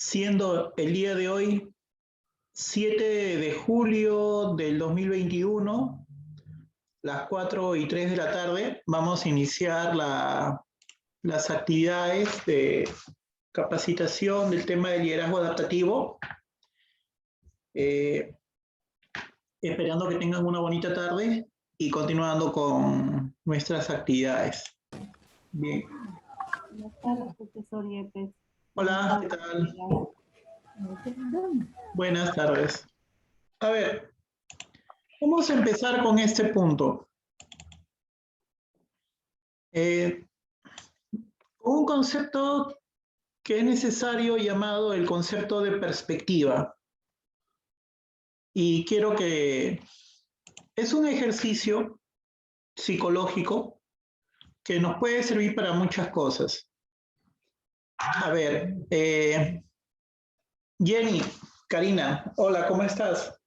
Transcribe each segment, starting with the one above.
siendo el día de hoy 7 de julio del 2021, las 4:03 de la tarde, vamos a iniciar las actividades de capacitación del tema de liderazgo adaptativo. Esperando que tengan una bonita tarde y continuando con nuestras actividades. Bien. Buenas tardes, profesor Yepes. Hola, ¿qué tal? Buenas tardes. A ver, vamos a empezar con este punto. Un concepto que es necesario llamado el concepto de perspectiva. Y quiero que... Es un ejercicio psicológico que nos puede servir para muchas cosas. A ver, Jenny, Karina, hola, ¿cómo estás?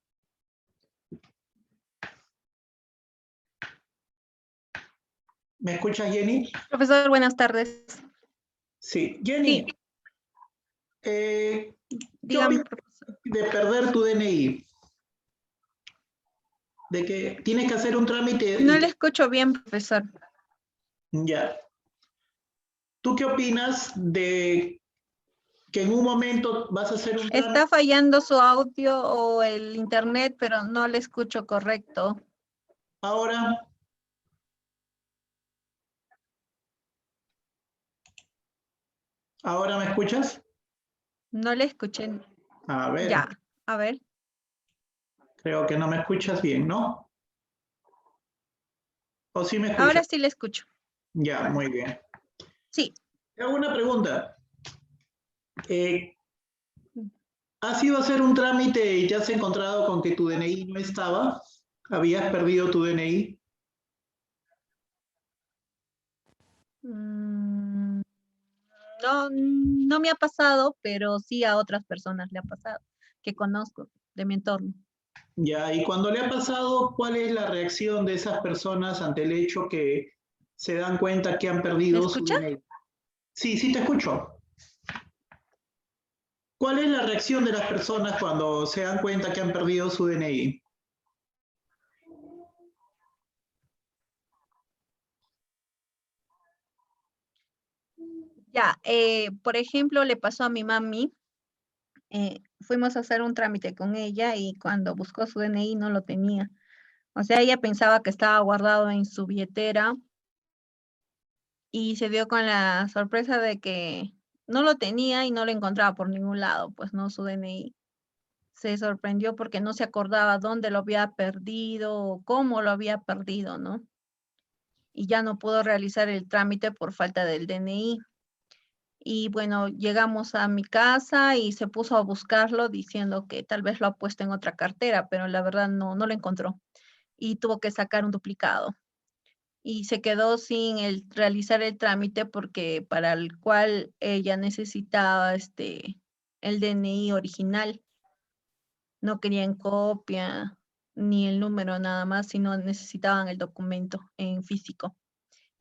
¿Me escuchas, Jenny? Profesor, buenas tardes. Sí, Jenny. Sí. Dígame, profesor. De perder tu DNI. De que tienes que hacer un trámite. No le escucho bien, profesor. Ya. ¿Tú qué opinas de que en un momento vas a hacer un trámite? Está fallando su audio o el internet, pero no le escucho correcto. Ahora. ¿Ahora me escuchas? No le escuché. A ver. Ya, a ver. Creo que no me escuchas bien, ¿no? ¿O sí me escuchas? Ahora sí le escucho. Ya, muy bien. Sí. Te hago una pregunta. ¿Has ido a hacer un trámite y te has encontrado con que tu DNI no estaba? ¿Habías perdido tu DNI? No me ha pasado, pero sí a otras personas le ha pasado, que conozco de mi entorno. Ya, y cuando le ha pasado, ¿cuál es la reacción de esas personas ante el hecho que se dan cuenta que han perdido su DNI? Sí, sí te escucho. ¿Cuál es la reacción de las personas cuando se dan cuenta que han perdido su DNI? Ya, por ejemplo, le pasó a mi mami. Fuimos a hacer un trámite con ella y cuando buscó su DNI no lo tenía. O sea, ella pensaba que estaba guardado en su billetera y se dio con la sorpresa de que no lo tenía y no lo encontraba por ningún lado, pues no su DNI. Se sorprendió porque no se acordaba dónde lo había perdido o cómo lo había perdido, ¿no? Y ya no pudo realizar el trámite por falta del DNI. Y bueno, llegamos a mi casa y se puso a buscarlo diciendo que tal vez lo ha puesto en otra cartera, pero la verdad no lo encontró y tuvo que sacar un duplicado. Y se quedó sin realizar el trámite porque para el cual ella necesitaba el DNI original. No querían copia ni el número nada más, sino necesitaban el documento en físico.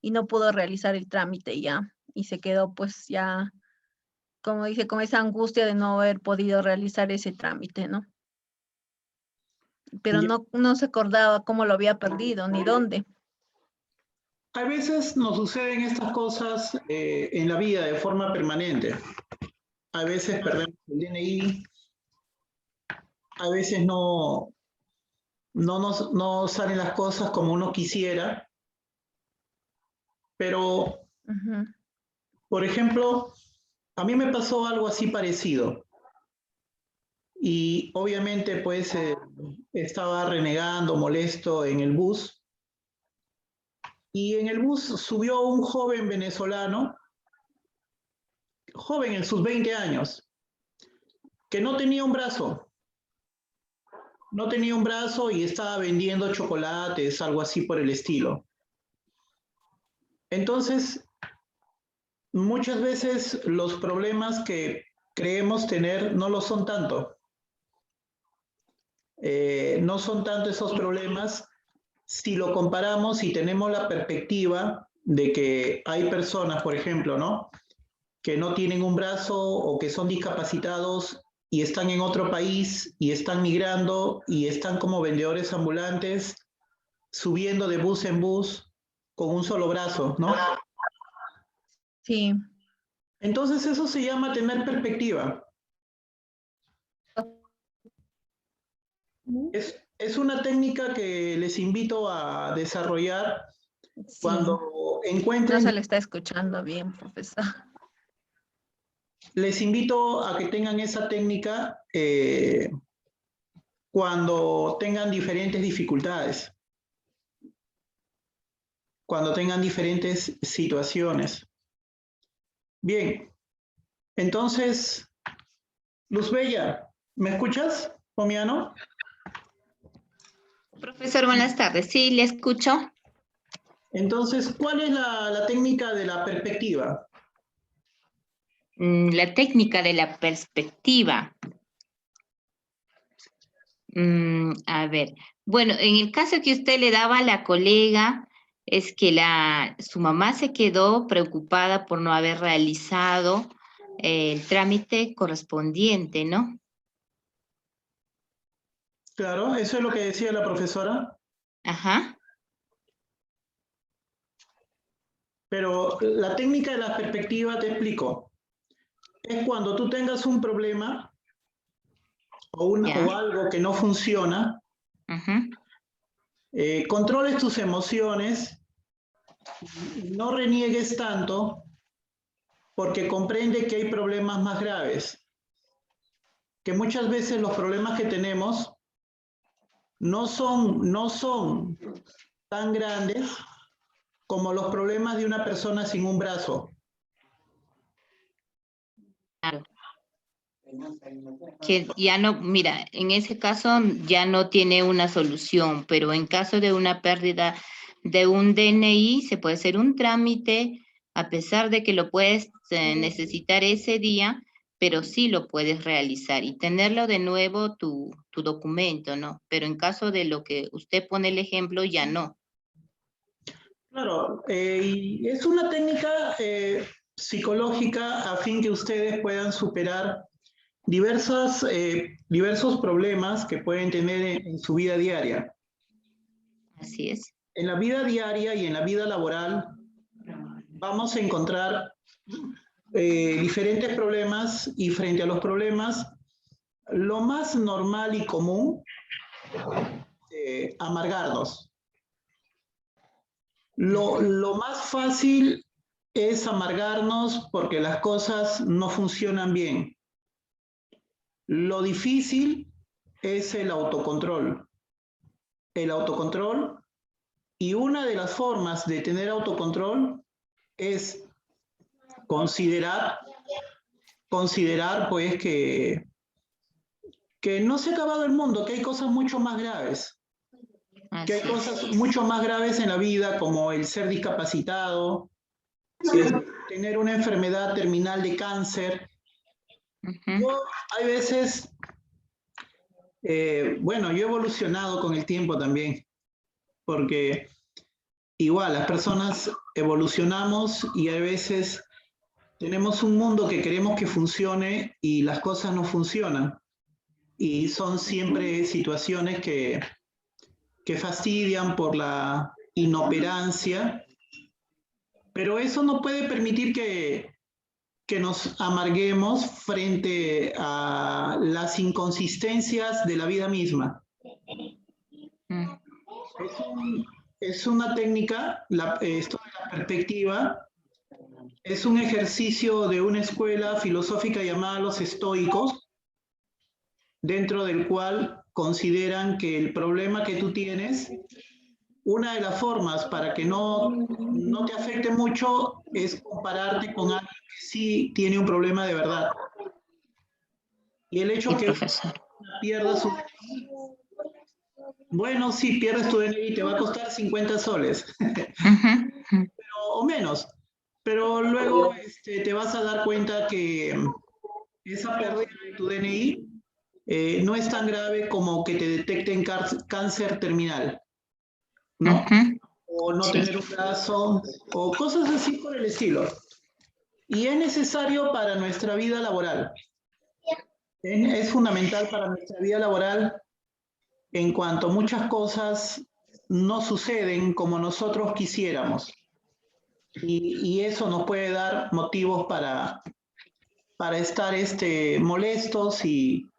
Y no pudo realizar el trámite ya. Y se quedó pues ya, como dice, con esa angustia de no haber podido realizar ese trámite, ¿no? Pero no se acordaba cómo lo había perdido ni dónde. A veces nos suceden estas cosas en la vida de forma permanente. A veces perdemos el DNI, a veces no salen las cosas como uno quisiera, pero, por ejemplo, a mí me pasó algo así parecido. Y obviamente pues estaba renegando, molesto en el bus. Y en el bus subió un joven venezolano, joven en sus 20 años, que no tenía un brazo. No tenía un brazo y estaba vendiendo chocolates, algo así por el estilo. Entonces, muchas veces los problemas que creemos tener no lo son tanto. No son tanto esos problemas si lo comparamos y tenemos la perspectiva de que hay personas, por ejemplo, ¿no? que no tienen un brazo o que son discapacitados y están en otro país y están migrando y están como vendedores ambulantes subiendo de bus en bus con un solo brazo, ¿no? Sí. Entonces eso se llama tener perspectiva. Es una técnica que les invito a desarrollar Sí. cuando No encuentren. se le está escuchando bien, profesor. Les invito a que tengan esa técnica cuando tengan diferentes dificultades, cuando tengan diferentes situaciones. Bien, entonces, Luz Bella, ¿me escuchas, Pomiano? Profesor, buenas tardes. Sí, le escucho. Entonces, ¿cuál es la técnica de la perspectiva? La técnica de la perspectiva. A ver, bueno, en el caso que usted le daba a la colega, es que su mamá se quedó preocupada por no haber realizado el trámite correspondiente, ¿no? Claro, eso es lo que decía la profesora. Ajá. Pero la técnica de la perspectiva, te explico, es cuando tú tengas un problema o algo que no funciona, Ajá. controles tus emociones, no reniegues tanto, porque comprende que hay problemas más graves, que muchas veces los problemas que tenemos no son tan grandes como los problemas de una persona sin un brazo. Claro. Que ya no, mira, en ese caso ya no tiene una solución, pero en caso de una pérdida de un DNI se puede hacer un trámite a pesar de que lo puedes necesitar ese día, pero sí lo puedes realizar y tenerlo de nuevo tu documento, ¿no? Pero en caso de lo que usted pone el ejemplo, ya no. Claro, y es una técnica psicológica a fin que ustedes puedan superar diversos problemas que pueden tener en su vida diaria. Así es. En la vida diaria y en la vida laboral vamos a encontrar diferentes problemas y frente a los problemas, lo más normal y común, amargarnos. Lo más fácil es amargarnos porque las cosas no funcionan bien. Lo difícil es el autocontrol. El autocontrol, y una de las formas de tener autocontrol es considerar pues que no se ha acabado el mundo, que hay cosas mucho más graves. Que hay cosas mucho más graves en la vida, como el ser discapacitado, tener una enfermedad terminal de cáncer. Yo, hay veces, bueno, yo he evolucionado con el tiempo también, porque igual las personas evolucionamos y a veces tenemos un mundo que queremos que funcione y las cosas no funcionan. Y son siempre situaciones que fastidian por la inoperancia, pero eso no puede permitir que nos amarguemos frente a las inconsistencias de la vida misma. Es una técnica, esto de la perspectiva, es un ejercicio de una escuela filosófica llamada los estoicos, dentro del cual consideran que el problema que tú tienes, una de las formas para que no te afecte mucho es compararte con alguien que sí tiene un problema de verdad. Y el hecho que pierdas su DNI, bueno, sí, pierdes tu DNI, te va a costar 50 soles, o menos, pero luego te vas a dar cuenta que esa pérdida de tu DNI no es tan grave como que te detecten cáncer terminal, ¿no? O no tener un brazo, o cosas así por el estilo. y es necesario para nuestra vida laboral. Es fundamental para nuestra vida laboral en cuanto muchas cosas no suceden como nosotros quisiéramos. Y eso nos puede dar motivos para estar molestos y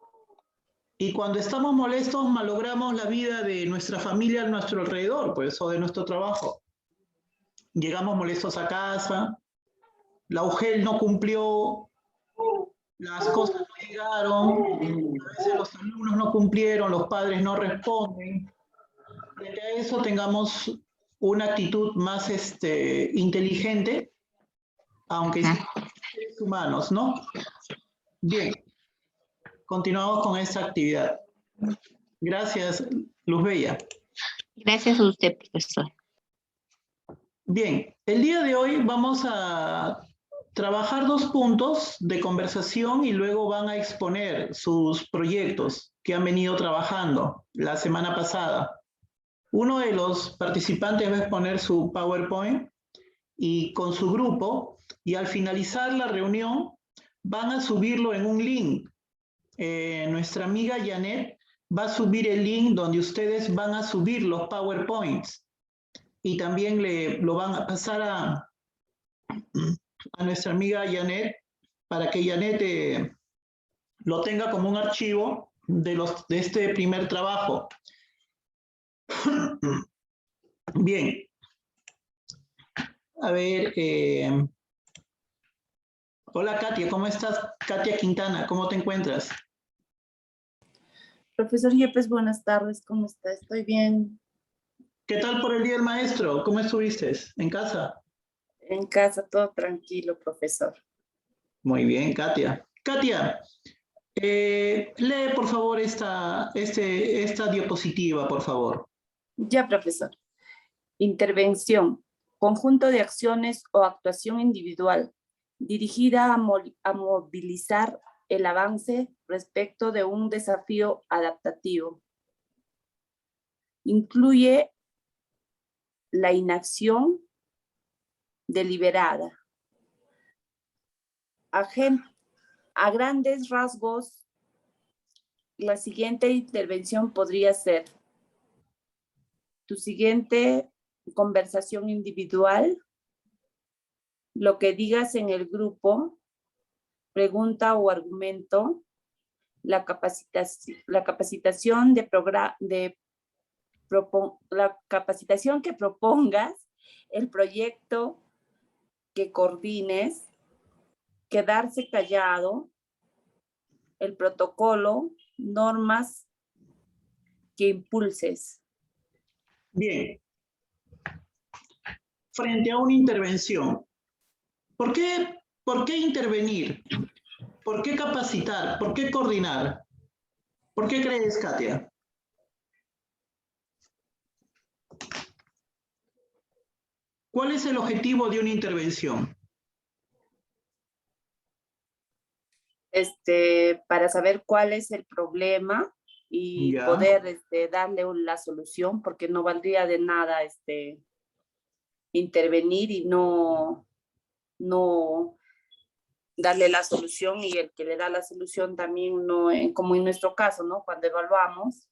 cuando estamos molestos malogramos la vida de nuestra familia a nuestro alrededor, pues, o de nuestro trabajo. Llegamos molestos a casa, la UGEL no cumplió, las cosas no llegaron, a veces los alumnos no cumplieron, los padres no responden. De que a eso tengamos una actitud más inteligente, aunque sean seres humanos, ¿no? Bien, continuamos con esta actividad. Gracias, Luz Bella. Gracias a usted, profesor. Bien, el día de hoy vamos a trabajar 2 puntos de conversación y luego van a exponer sus proyectos que han venido trabajando la semana pasada. Uno de los participantes va a exponer su PowerPoint y con su grupo, y al finalizar la reunión van a subirlo en un link. Nuestra amiga Janet va a subir el link donde ustedes van a subir los PowerPoints y también lo van a pasar a nuestra amiga Janet para que Janet lo tenga como un archivo de este primer trabajo. Bien. A ver, hola Katia, ¿cómo estás? Katia Quintana, ¿cómo te encuentras? Profesor Yepes, buenas tardes, ¿cómo está? Estoy bien. ¿Qué tal por el Día del Maestro? ¿Cómo estuviste? ¿En casa? En casa, todo tranquilo, profesor. Muy bien, Katia. Katia, lee por favor esta diapositiva, por favor. Ya, profesor. Intervención. Conjunto de acciones o actuación individual dirigida a movilizar el avance respecto de un desafío adaptativo. Incluye la inacción deliberada. A grandes rasgos, la siguiente intervención podría ser tu siguiente conversación individual, lo que digas en el grupo, pregunta o argumento, la capacitación que propongas, el proyecto que coordines, quedarse callado, el protocolo, normas que impulses. Bien. Frente a una intervención, ¿por qué intervenir? ¿Por qué capacitar? ¿Por qué coordinar? ¿Por qué crees, Katia? ¿Cuál es el objetivo de una intervención? Para saber cuál es el problema y Ya. poder darle la solución, porque no valdría de nada intervenir y no darle la solución, y el que le da la solución también no, como en nuestro caso, ¿no? Cuando evaluamos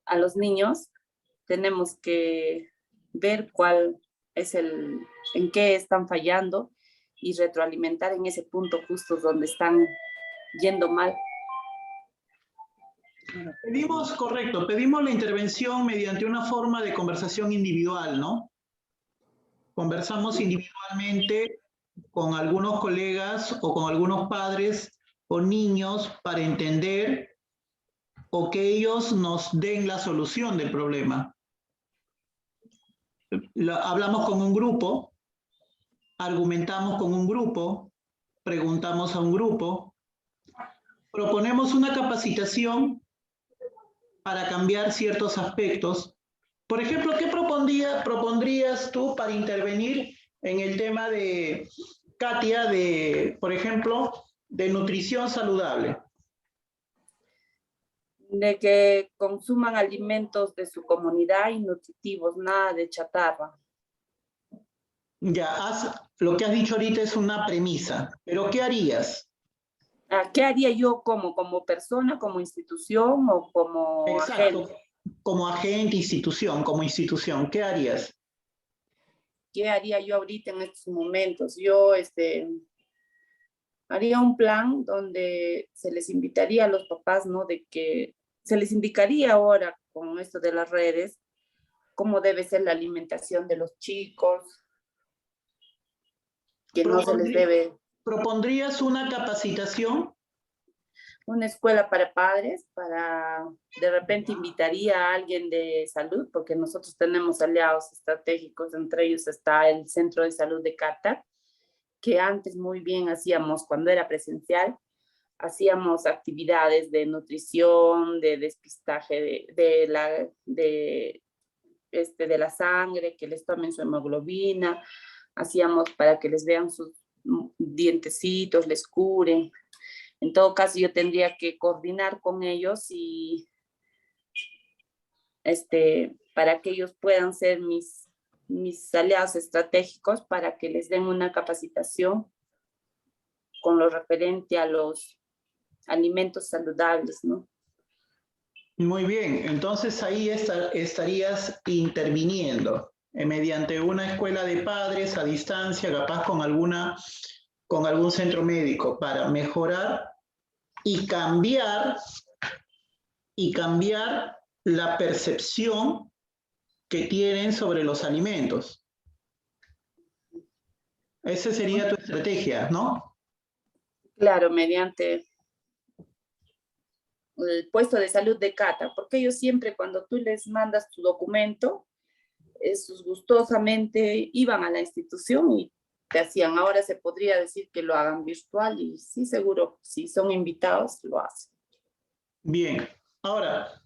a los niños, tenemos que ver cuál es en qué están fallando y retroalimentar en ese punto justo donde están yendo mal. Pedimos la intervención mediante una forma de conversación individual, ¿no? Conversamos individualmente con algunos colegas o con algunos padres o niños para entender o que ellos nos den la solución del problema. Hablamos con un grupo, argumentamos con un grupo, preguntamos a un grupo, proponemos una capacitación para cambiar ciertos aspectos. Por ejemplo, ¿qué propondrías tú para intervenir en el tema de, Katia, por ejemplo, de nutrición saludable? De que consuman alimentos de su comunidad y nutritivos, nada de chatarra. Ya, lo que has dicho ahorita es una premisa, pero ¿qué harías? ¿Qué haría yo como persona, como institución o como Exacto, agente? como agente, como institución, ¿qué harías? ¿Qué haría yo ahorita en estos momentos? Yo haría un plan donde se les invitaría a los papás, ¿no? De que se les indicaría ahora con esto de las redes cómo debe ser la alimentación de los chicos, que no se les debe ¿Propondrías una capacitación? una escuela para padres, de repente invitaría a alguien de salud, porque nosotros tenemos aliados estratégicos, entre ellos está el Centro de Salud de Qatar, que antes muy bien hacíamos cuando era presencial, hacíamos actividades de nutrición, de despistaje de la sangre, que les tomen su hemoglobina, hacíamos para que les vean sus dientecitos, les curen. En todo caso, yo tendría que coordinar con ellos y para que ellos puedan ser mis aliados estratégicos para que les den una capacitación con lo referente a los alimentos saludables, ¿no? Muy bien, entonces ahí estarías interviniendo mediante una escuela de padres a distancia, capaz con algún centro médico para mejorar y cambiar la percepción que tienen sobre los alimentos. Esa sería tu estrategia, ¿no? Claro, mediante el puesto de salud de Cata, porque ellos siempre cuando tú les mandas tu documento, esos gustosamente iban a la institución y te hacían. Ahora se podría decir que lo hagan virtual y sí, seguro, si son invitados, lo hacen. Bien, ahora,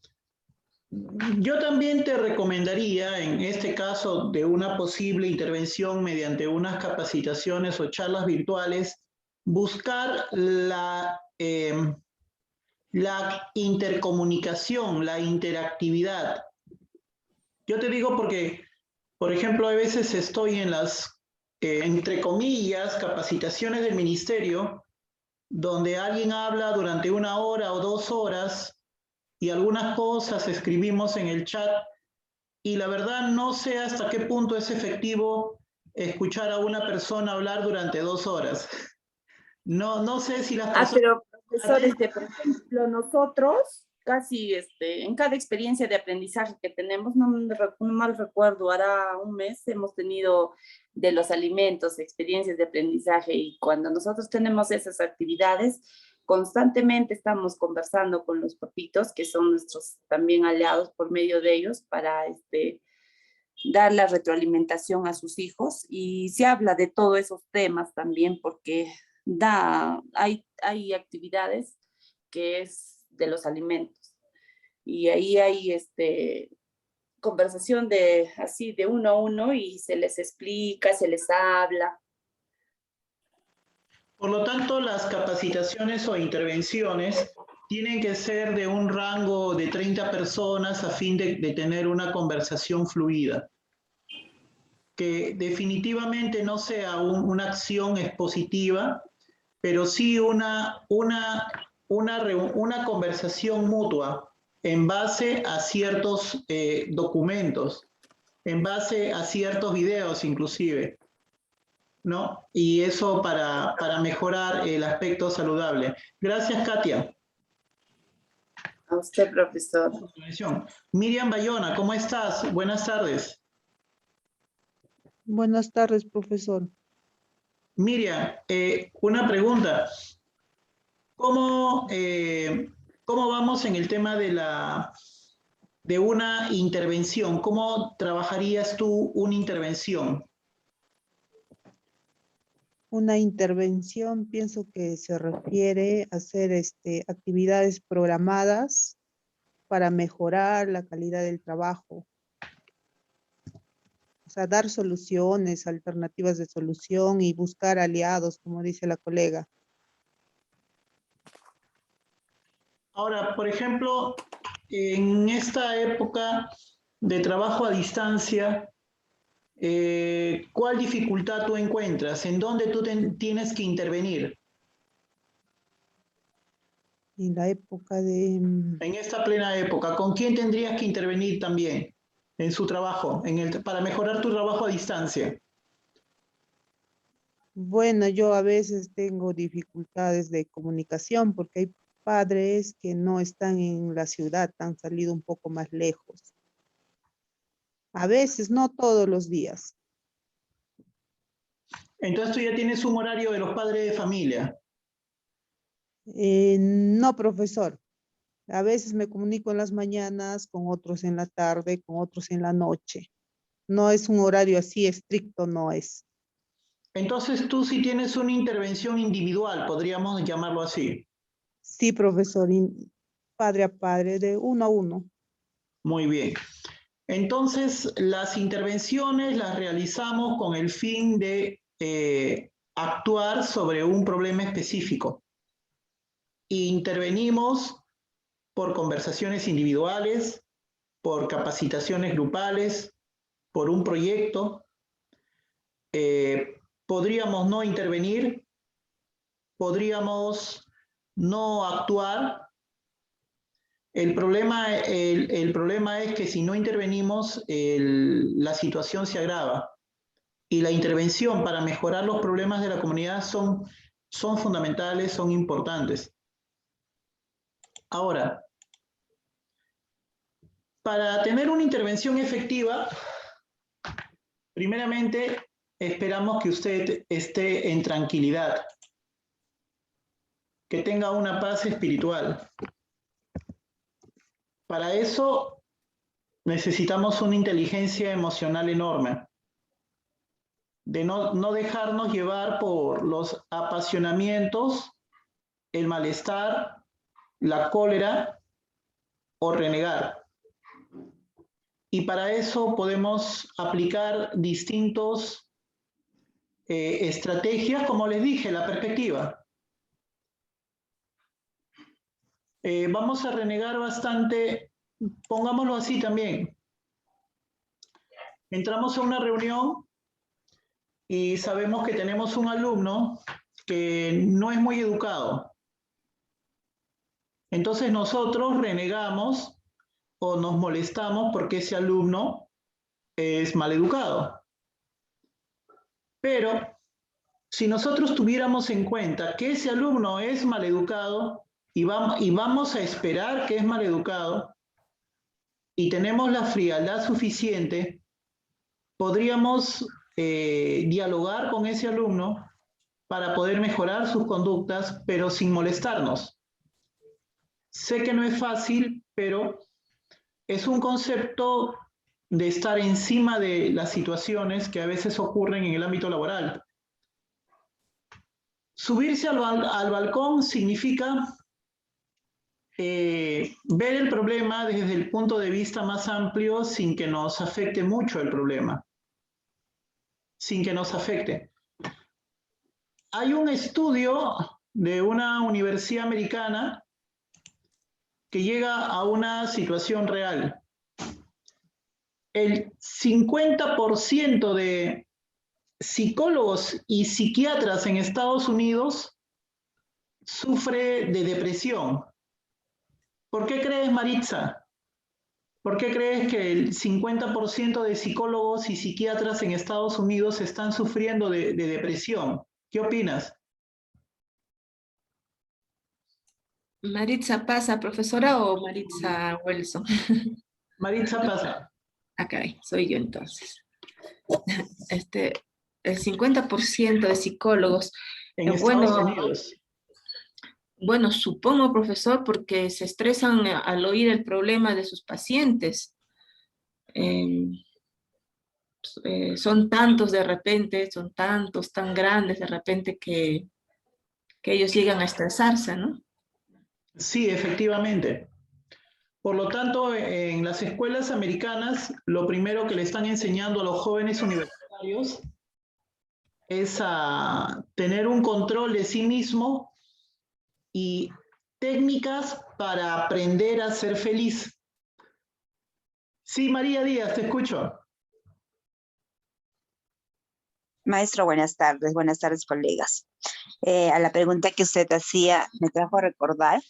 yo también te recomendaría, en este caso de una posible intervención mediante unas capacitaciones o charlas virtuales, buscar la intercomunicación, la interactividad. Yo te digo porque, por ejemplo, a veces estoy en las, entre comillas, capacitaciones del ministerio, donde alguien habla durante 1 hora o 2 horas y algunas cosas escribimos en el chat y la verdad no sé hasta qué punto es efectivo escuchar a una persona hablar durante 2 horas. No sé si las personas... Pero profesores, por ejemplo, nosotros casi en cada experiencia de aprendizaje que tenemos, no mal recuerdo, hará un mes hemos tenido de los alimentos, experiencias de aprendizaje y cuando nosotros tenemos esas actividades, constantemente estamos conversando con los papitos, que son nuestros también aliados por medio de ellos para dar la retroalimentación a sus hijos y se habla de todos esos temas también porque hay actividades que es de los alimentos y ahí hay conversación así de uno a uno y se les explica, se les habla. Por lo tanto, las capacitaciones o intervenciones tienen que ser de un rango de 30 personas a fin de tener una conversación fluida. Que definitivamente no sea una acción expositiva, pero sí una conversación mutua en base a ciertos documentos, en base a ciertos videos inclusive, ¿no? Y eso para mejorar el aspecto saludable. Gracias, Katia. A usted, profesor. Miriam Bayona, ¿cómo estás? Buenas tardes. Buenas tardes, profesor. Miriam, una pregunta. ¿Cómo vamos en el tema de una intervención? ¿Cómo trabajarías tú una intervención? Una intervención, pienso que se refiere a hacer actividades programadas para mejorar la calidad del trabajo. O sea, dar soluciones, alternativas de solución y buscar aliados, como dice la colega. Ahora, por ejemplo, en esta época de trabajo a distancia, ¿cuál dificultad tú encuentras? ¿En dónde tú tienes que intervenir? En la época de... En esta plena época, ¿con quién tendrías que intervenir también en su trabajo, para mejorar tu trabajo a distancia? Bueno, yo a veces tengo dificultades de comunicación porque hay padres que no están en la ciudad, han salido un poco más lejos. A veces, no todos los días. Entonces tú ya tienes un horario de los padres de familia. No, profesor. A veces me comunico en las mañanas, con otros en la tarde, con otros en la noche. No es un horario así estricto, no es. Entonces tú sí tienes una intervención individual, podríamos llamarlo así. Sí, profesor, padre a padre, de uno a uno. Muy bien. Entonces, las intervenciones las realizamos con el fin de actuar sobre un problema específico. Intervenimos por conversaciones individuales, por capacitaciones grupales, por un proyecto. Podríamos no intervenir, podríamos no actuar. El problema es que si no intervenimos, la situación se agrava. Y la intervención para mejorar los problemas de la comunidad son fundamentales, son importantes. Ahora, para tener una intervención efectiva, primeramente esperamos que usted esté en tranquilidad, que tenga una paz espiritual. Para eso necesitamos una inteligencia emocional enorme, de no dejarnos llevar por los apasionamientos, el malestar, la cólera o renegar. Y para eso podemos aplicar distintos estrategias, como les dije, la perspectiva. Vamos a renegar bastante, pongámoslo así también. Entramos a una reunión y sabemos que tenemos un alumno que no es muy educado. Entonces nosotros renegamos o nos molestamos porque ese alumno es mal educado. Pero si nosotros tuviéramos en cuenta que ese alumno es mal educado y vamos a esperar que es mal educado y tenemos la frialdad suficiente, podríamos dialogar con ese alumno para poder mejorar sus conductas, pero sin molestarnos. Sé que no es fácil, pero es un concepto de estar encima de las situaciones que a veces ocurren en el ámbito laboral. Subirse al balcón significa ver el problema desde el punto de vista más amplio sin que nos afecte mucho el problema. Sin que nos afecte. Hay un estudio de una universidad americana que llega a una situación real. El 50% de psicólogos y psiquiatras en Estados Unidos sufre de depresión. ¿Por qué crees, Maritza? ¿Por qué crees que el 50% de psicólogos y psiquiatras en Estados Unidos están sufriendo de depresión? ¿Qué opinas? Maritza Pasa, profesora, o Maritza Wilson. Maritza Pasa. Acá, soy yo entonces. El 50% de psicólogos. En Estados Unidos. Bueno, supongo, profesor, porque se estresan al oír el problema de sus pacientes. Son tantos de repente, son tantos, tan grandes de repente que ellos llegan a estresarse, ¿no? Sí, efectivamente. Por lo tanto, en las escuelas americanas, lo primero que le están enseñando a los jóvenes universitarios es a tener un control de sí mismo y técnicas para aprender a ser feliz. Sí, María Díaz, te escucho. Maestro, buenas tardes, colegas. A la pregunta que usted hacía, me trajo a recordar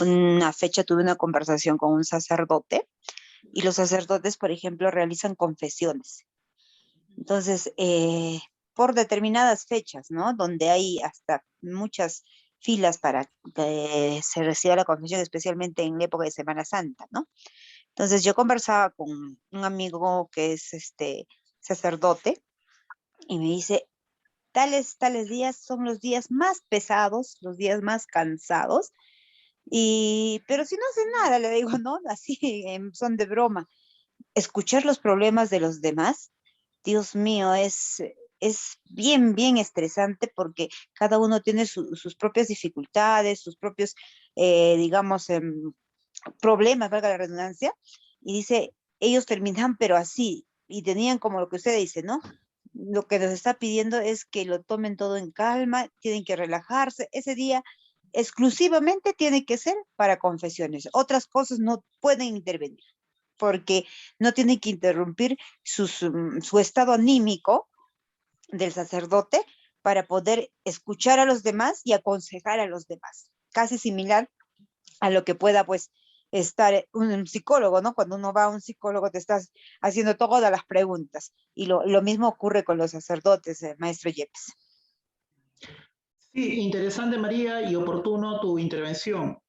una fecha, tuve una conversación con un sacerdote y los sacerdotes, por ejemplo, realizan confesiones. Entonces, por determinadas fechas, ¿no? Donde hay hasta muchas filas para que se reciba la confesión, especialmente en la época de Semana Santa, ¿no? Entonces, yo conversaba con un amigo que es sacerdote y me dice, tales días son los días más pesados, los días más cansados, pero si no hace nada, le digo, ¿no? Así, son de broma. Escuchar los problemas de los demás, Dios mío, es bien, bien estresante porque cada uno tiene sus propias dificultades, sus propios, digamos, problemas, valga la redundancia, y dice, ellos terminan, pero así, y tenían como lo que usted dice, ¿no? Lo que nos está pidiendo es que lo tomen todo en calma, tienen que relajarse, ese día exclusivamente tiene que ser para confesiones, otras cosas no pueden intervenir, porque no tienen que interrumpir su estado anímico del sacerdote para poder escuchar a los demás y aconsejar a los demás, casi similar a lo que pueda pues estar un psicólogo, ¿no? Cuando uno va a un psicólogo te estás haciendo todas las preguntas y lo mismo ocurre con los sacerdotes, maestro Yepes. Sí, interesante, María, y oportuno tu intervención.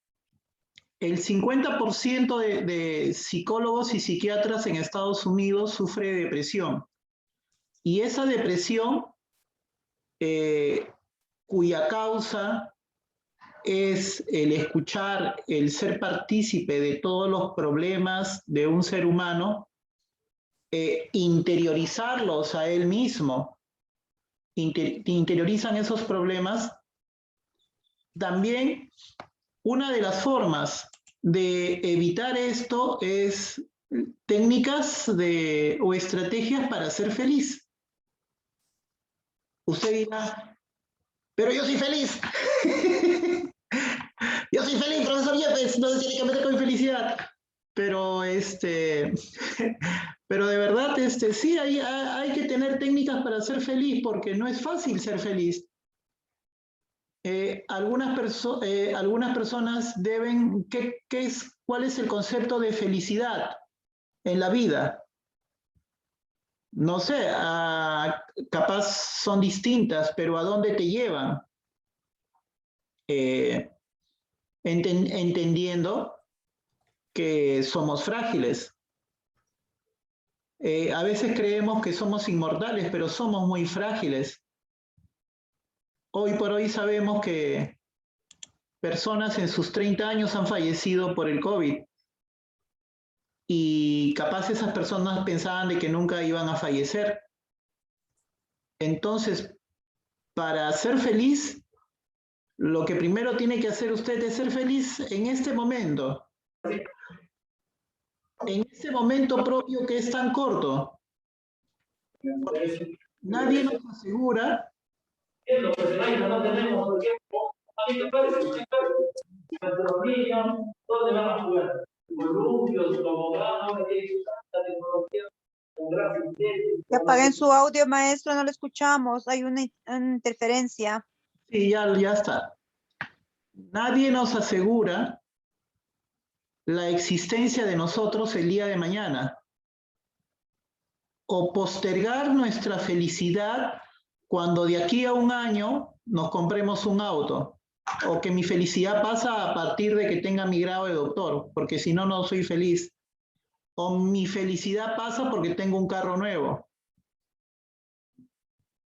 El 50% de psicólogos y psiquiatras en Estados Unidos sufre de depresión. Y esa depresión, cuya causa es el escuchar, el ser partícipe de todos los problemas de un ser humano, interiorizarlos a él mismo, interiorizan esos problemas. También una de las formas de evitar esto es técnicas o estrategias para ser feliz. Usted dirá, pero yo soy feliz. Yo soy feliz, profesor Yepes, no se tiene que meter con felicidad. Pero pero de verdad, sí, hay que tener técnicas para ser feliz, porque no es fácil ser feliz. Algunas personas deben, ¿cuál es el concepto de felicidad en la vida? No sé, capaz son distintas, pero ¿a dónde te llevan? Entendiendo que somos frágiles. A veces creemos que somos inmortales, pero somos muy frágiles. Hoy por hoy sabemos que personas en sus 30 años han fallecido por el COVID. Y capaz esas personas pensaban de que nunca iban a fallecer. Entonces, para ser feliz, lo que primero tiene que hacer usted es ser feliz en este momento. En este momento propio que es tan corto. Nadie nos asegura Que apaguen su audio, maestro, no lo escuchamos, hay una interferencia. Sí, ya está. Nadie nos asegura la existencia de nosotros el día de mañana. O postergar nuestra felicidad cuando de aquí a un año nos compremos un auto. O que mi felicidad pasa a partir de que tenga mi grado de doctor, porque si no, no soy feliz. O mi felicidad pasa porque tengo un carro nuevo.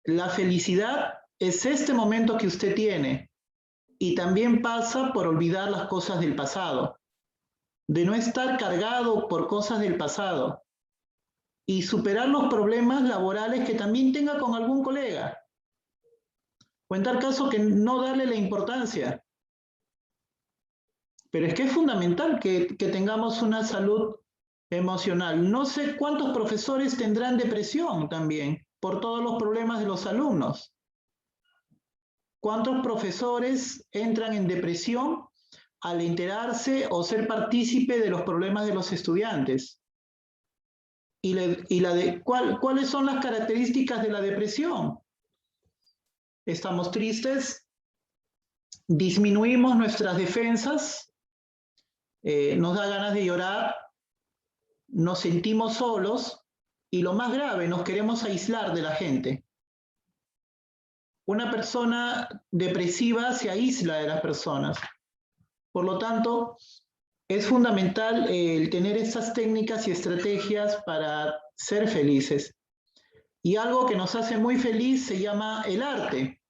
La felicidad es este momento que usted tiene. Y también pasa por olvidar las cosas del pasado. De no estar cargado por cosas del pasado. Y superar los problemas laborales que también tenga con algún colega. O en tal caso que no darle la importancia. Pero es que es fundamental que tengamos una salud emocional. No sé cuántos profesores tendrán depresión también por todos los problemas de los alumnos. ¿Cuántos profesores entran en depresión al enterarse o ser partícipe de los problemas de los estudiantes? ¿Cuáles son las características de la depresión? estamos tristes, disminuimos nuestras defensas, nos da ganas de llorar, nos sentimos solos y lo más grave, nos queremos aislar de la gente. Una persona depresiva se aísla de las personas. Por lo tanto, es fundamental el tener estas técnicas y estrategias para ser felices. Y algo que nos hace muy feliz se llama el arte.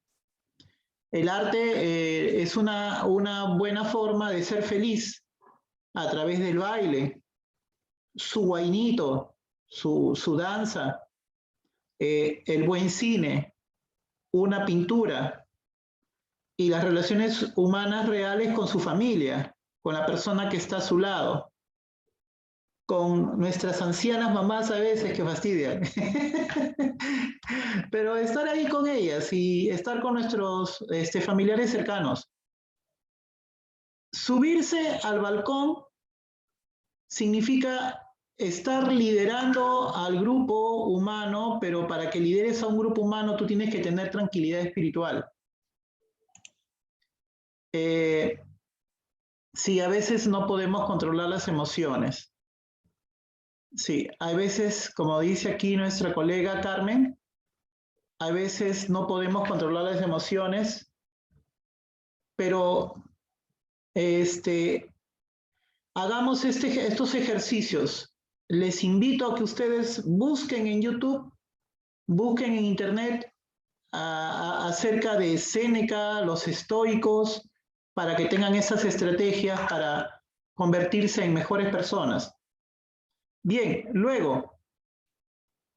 El arte es una buena forma de ser feliz a través del baile, su guainito, su danza, el buen cine, una pintura y las relaciones humanas reales con su familia, con la persona que está a su lado, con nuestras ancianas mamás a veces que fastidian. Pero estar ahí con ellas y estar con nuestros familiares cercanos. Subirse al balcón significa estar liderando al grupo humano, pero para que lideres a un grupo humano tú tienes que tener tranquilidad espiritual. Sí, a veces no podemos controlar las emociones. Sí, hay veces, como dice aquí nuestra colega Carmen, a veces no podemos controlar las emociones, pero hagamos estos ejercicios. Les invito a que ustedes busquen en YouTube, busquen en Internet acerca de Séneca, los estoicos, para que tengan esas estrategias para convertirse en mejores personas. Bien, luego,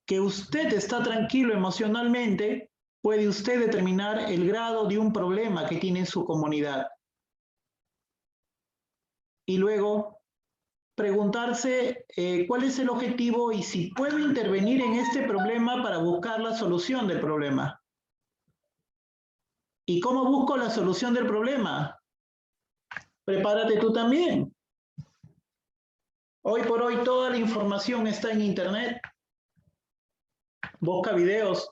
que usted está tranquilo emocionalmente, puede usted determinar el grado de un problema que tiene en su comunidad. Y luego, preguntarse cuál es el objetivo y si puedo intervenir en este problema para buscar la solución del problema. ¿Y cómo busco la solución del problema? Prepárate tú también. Hoy por hoy toda la información está en Internet. Busca videos.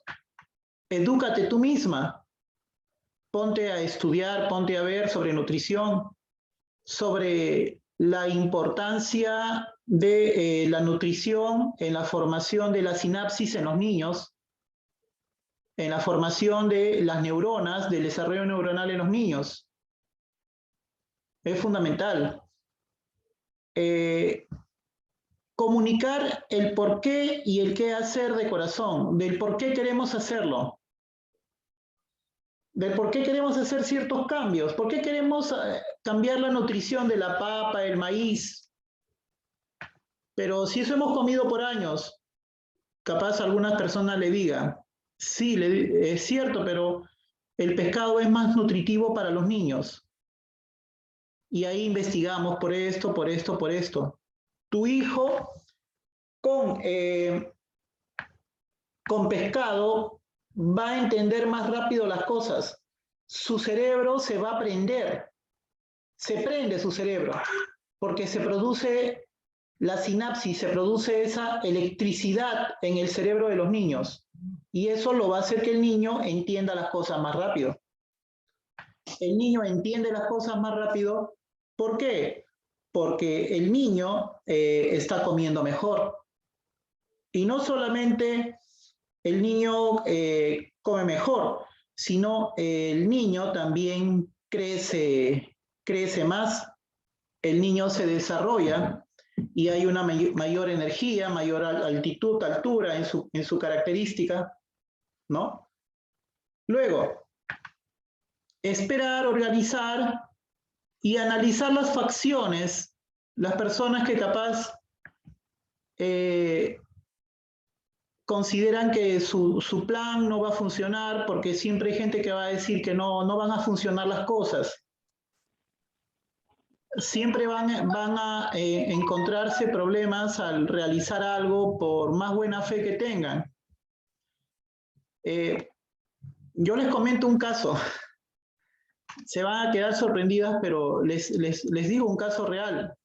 Edúcate tú misma. Ponte a estudiar, ponte a ver sobre nutrición, sobre la importancia de la nutrición en la formación de la sinapsis en los niños, en la formación de las neuronas, del desarrollo neuronal en los niños. Es fundamental. Comunicar el por qué y el qué hacer de corazón, del por qué queremos hacerlo, del por qué queremos hacer ciertos cambios, por qué queremos cambiar la nutrición de la papa, el maíz. Pero si eso hemos comido por años, capaz algunas personas le digan, sí, es cierto, pero el pescado es más nutritivo para los niños. Y ahí investigamos por esto, por esto, por esto. Tu hijo con pescado va a entender más rápido las cosas. Su cerebro se va a prender. Se prende su cerebro porque se produce la sinapsis, se produce esa electricidad en el cerebro de los niños. Y eso lo va a hacer que el niño entienda las cosas más rápido. El niño entiende las cosas más rápido. ¿Por qué? Porque el niño está comiendo mejor. Y no solamente el niño come mejor, sino el niño también crece más, el niño se desarrolla y hay una mayor energía, mayor altura en su característica, ¿no? Luego, esperar, organizar y analizar las facciones, las personas que capaz consideran que su plan no va a funcionar porque siempre hay gente que va a decir que no van a funcionar las cosas. Siempre van a encontrarse problemas al realizar algo por más buena fe que tengan. Yo les comento un caso. Se van a quedar sorprendidas, pero les digo un caso real.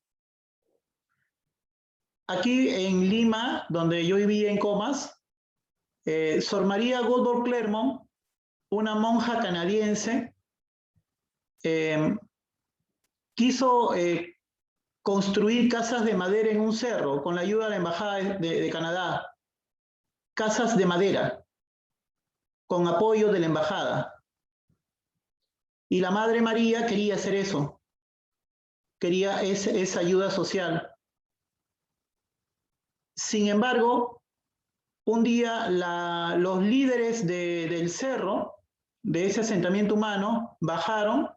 Aquí en Lima, donde yo vivía en Comas, Sor María Goldberg Clermont una monja canadiense quiso construir casas de madera en un cerro con la ayuda de la Embajada de Canadá. Casas de madera, con apoyo de la Embajada. Y la Madre María quería hacer eso. Quería esa ayuda social. Sin embargo, un día los líderes del cerro, de ese asentamiento humano, bajaron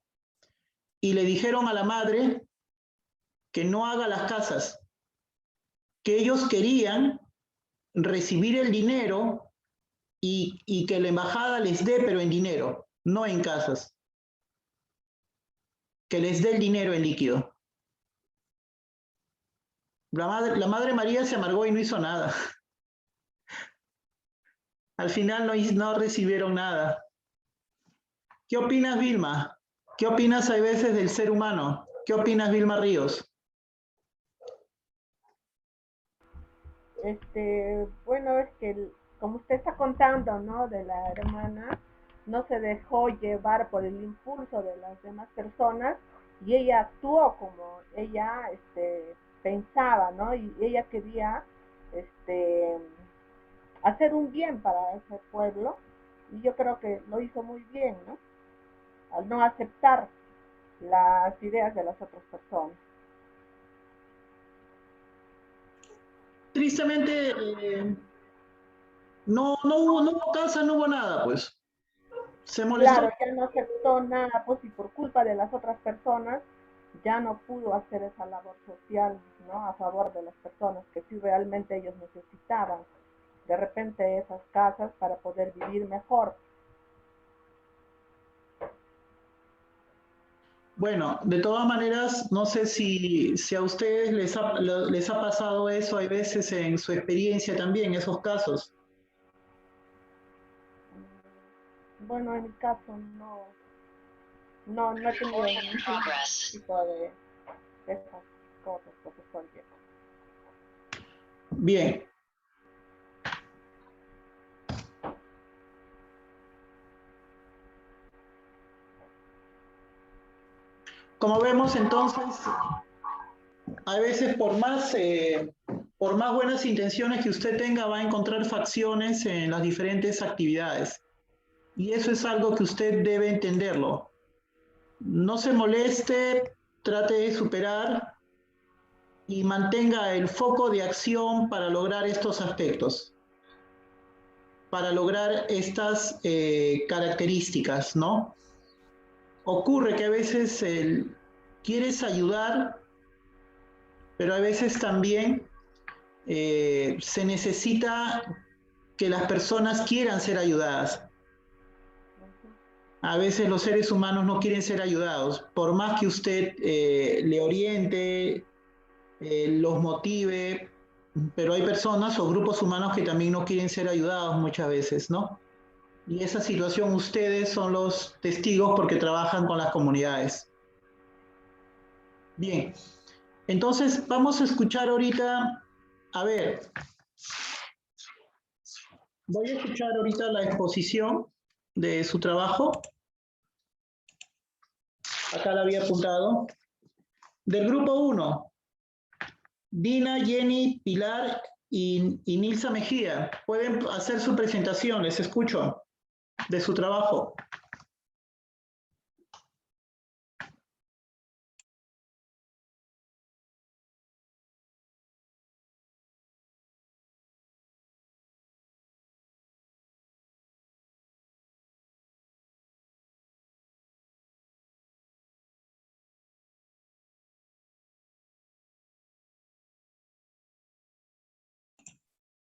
y le dijeron a la madre que no haga las casas, que ellos querían recibir el dinero y que la embajada les dé, pero en dinero, no en casas. Que les dé el dinero en líquido. La Madre María se amargó y no hizo nada. Al final no recibieron nada. ¿Qué opinas, Vilma? ¿Qué opinas a veces del ser humano? ¿Qué opinas, Vilma Ríos? Bueno, es que como usted está contando, ¿no? De la hermana, no se dejó llevar por el impulso de las demás personas y ella actuó como ella pensaba, ¿no? Y ella quería hacer un bien para ese pueblo y yo creo que lo hizo muy bien, ¿no? Al no aceptar las ideas de las otras personas. Tristemente, no hubo casa, no hubo nada, pues. Se molestó. Claro, ya no aceptó nada, pues y por culpa de las otras personas ya no pudo hacer esa labor social, ¿no? A favor de las personas que sí realmente ellos necesitaban de repente esas casas para poder vivir mejor. Bueno, de todas maneras, no sé si a ustedes les ha pasado eso, hay veces en su experiencia también, esos casos. Bueno, en mi caso no he tenido ningún tipo de esas cosas, profesor. Bien. Como vemos, entonces, a veces por más buenas intenciones que usted tenga, va a encontrar facciones en las diferentes actividades. Y eso es algo que usted debe entenderlo. No se moleste, trate de superar y mantenga el foco de acción para lograr estos aspectos, para lograr estas características, ¿no? Ocurre que a veces quieres ayudar, pero a veces también se necesita que las personas quieran ser ayudadas. A veces los seres humanos no quieren ser ayudados, por más que usted le oriente, los motive, pero hay personas o grupos humanos que también no quieren ser ayudados muchas veces, ¿no? Y esa situación ustedes son los testigos porque trabajan con las comunidades. Bien, entonces vamos a escuchar ahorita, a ver, voy a escuchar ahorita la exposición de su trabajo. Acá la había apuntado. Del grupo 1, Dina, Jenny, Pilar y Nilsa Mejía. Pueden hacer su presentación, les escucho, de su trabajo.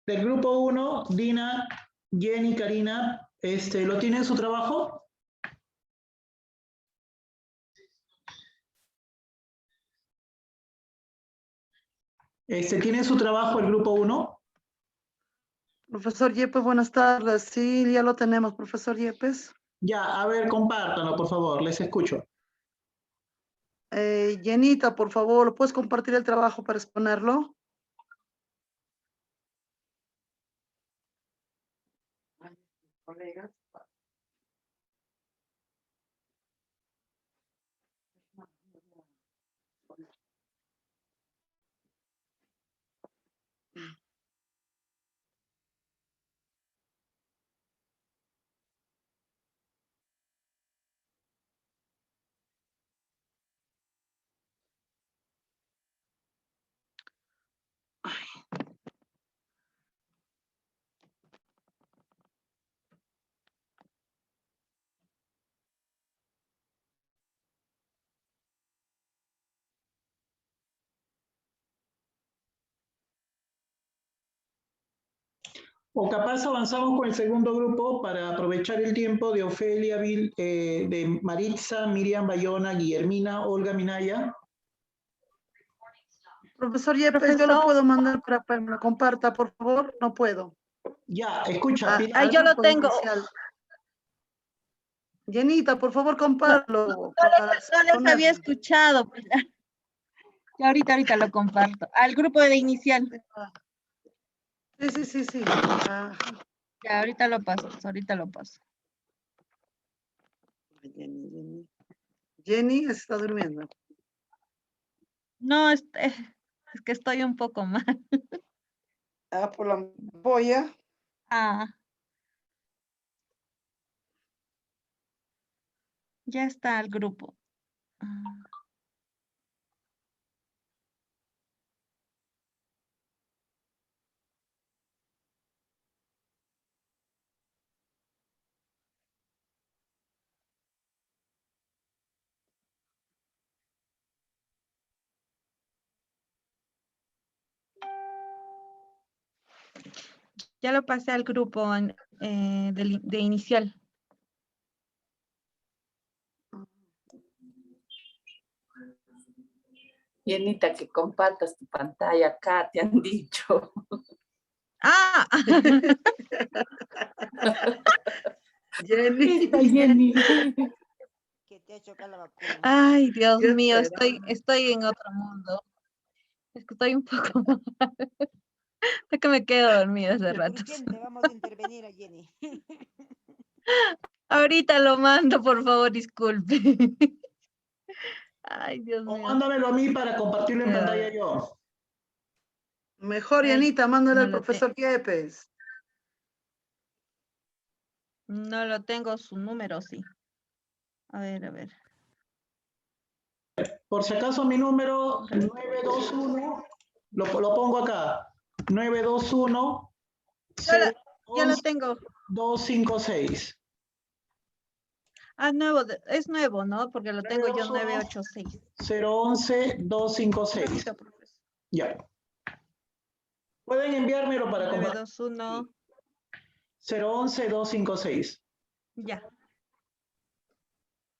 Del grupo 1, Dina, Jenny, Karina, ¿lo tienen su trabajo? ¿Tiene su trabajo el grupo 1? Profesor Yepes, buenas tardes. Sí, ya lo tenemos, profesor Yepes. Ya, a ver, compártanlo, por favor, les escucho. Jenita, por favor, ¿puedes compartir el trabajo para exponerlo? Colegas. O capaz avanzamos con el segundo grupo para aprovechar el tiempo de Ofelia, de Maritza, Miriam Bayona, Guillermina, Olga Minaya. Profesor Yepes, yo lo puedo mandar para que me lo comparta, por favor. No puedo. Ya, escucha. Ahí yo lo tengo. Llenita, por favor, compártelo. No les había escuchado. Ya ahorita lo comparto. Al grupo de inicial. Sí. Ya, ahorita lo paso. Jenny está durmiendo. No, es que estoy un poco mal. Por la ampolla. Ya está el grupo. Ya lo pasé al grupo de inicial. Yenita, que compartas tu pantalla acá, te han dicho. Jenny. Que te ha chocado la vacuna. Ay, Dios mío, estoy en otro mundo. Es que estoy un poco mal. Es que me quedo dormida hace rato. Urgente, vamos a intervenir a Jenny. Ahorita lo mando, por favor, disculpe. Ay, Dios mío. Mándamelo a mí para compartirlo en pantalla yo. Mejor, Yanita, mándale al profesor Yepes. No lo tengo su número, sí. A ver. Por si acaso mi número 921, lo pongo acá. 921 Ya lo tengo. 256. Es nuevo, ¿no? Porque lo tengo yo 986. 011 256. Ya. Pueden enviármelo para 921 011 256. Ya.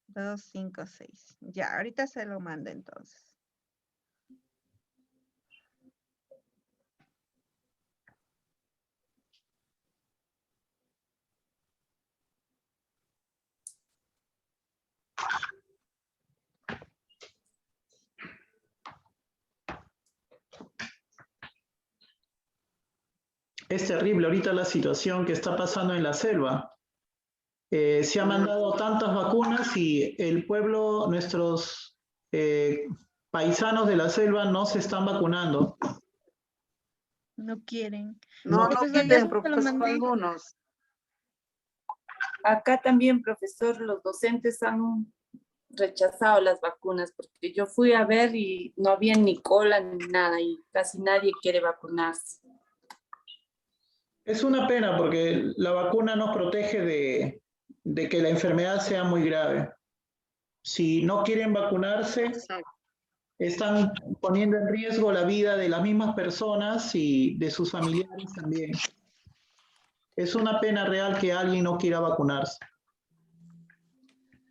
256. Ya, ahorita se lo mando entonces. Es terrible ahorita la situación que está pasando en la selva. Se han mandado tantas vacunas y el pueblo, nuestros paisanos de la selva no se están vacunando. No quieren. No profesor, quieren, ya se lo mandé. algunos. Acá también, profesor, los docentes han rechazado las vacunas porque yo fui a ver y no había ni cola ni nada y casi nadie quiere vacunarse. Es una pena porque la vacuna nos protege de que la enfermedad sea muy grave. Si no quieren vacunarse, están poniendo en riesgo la vida de las mismas personas y de sus familiares también. Es una pena real que alguien no quiera vacunarse.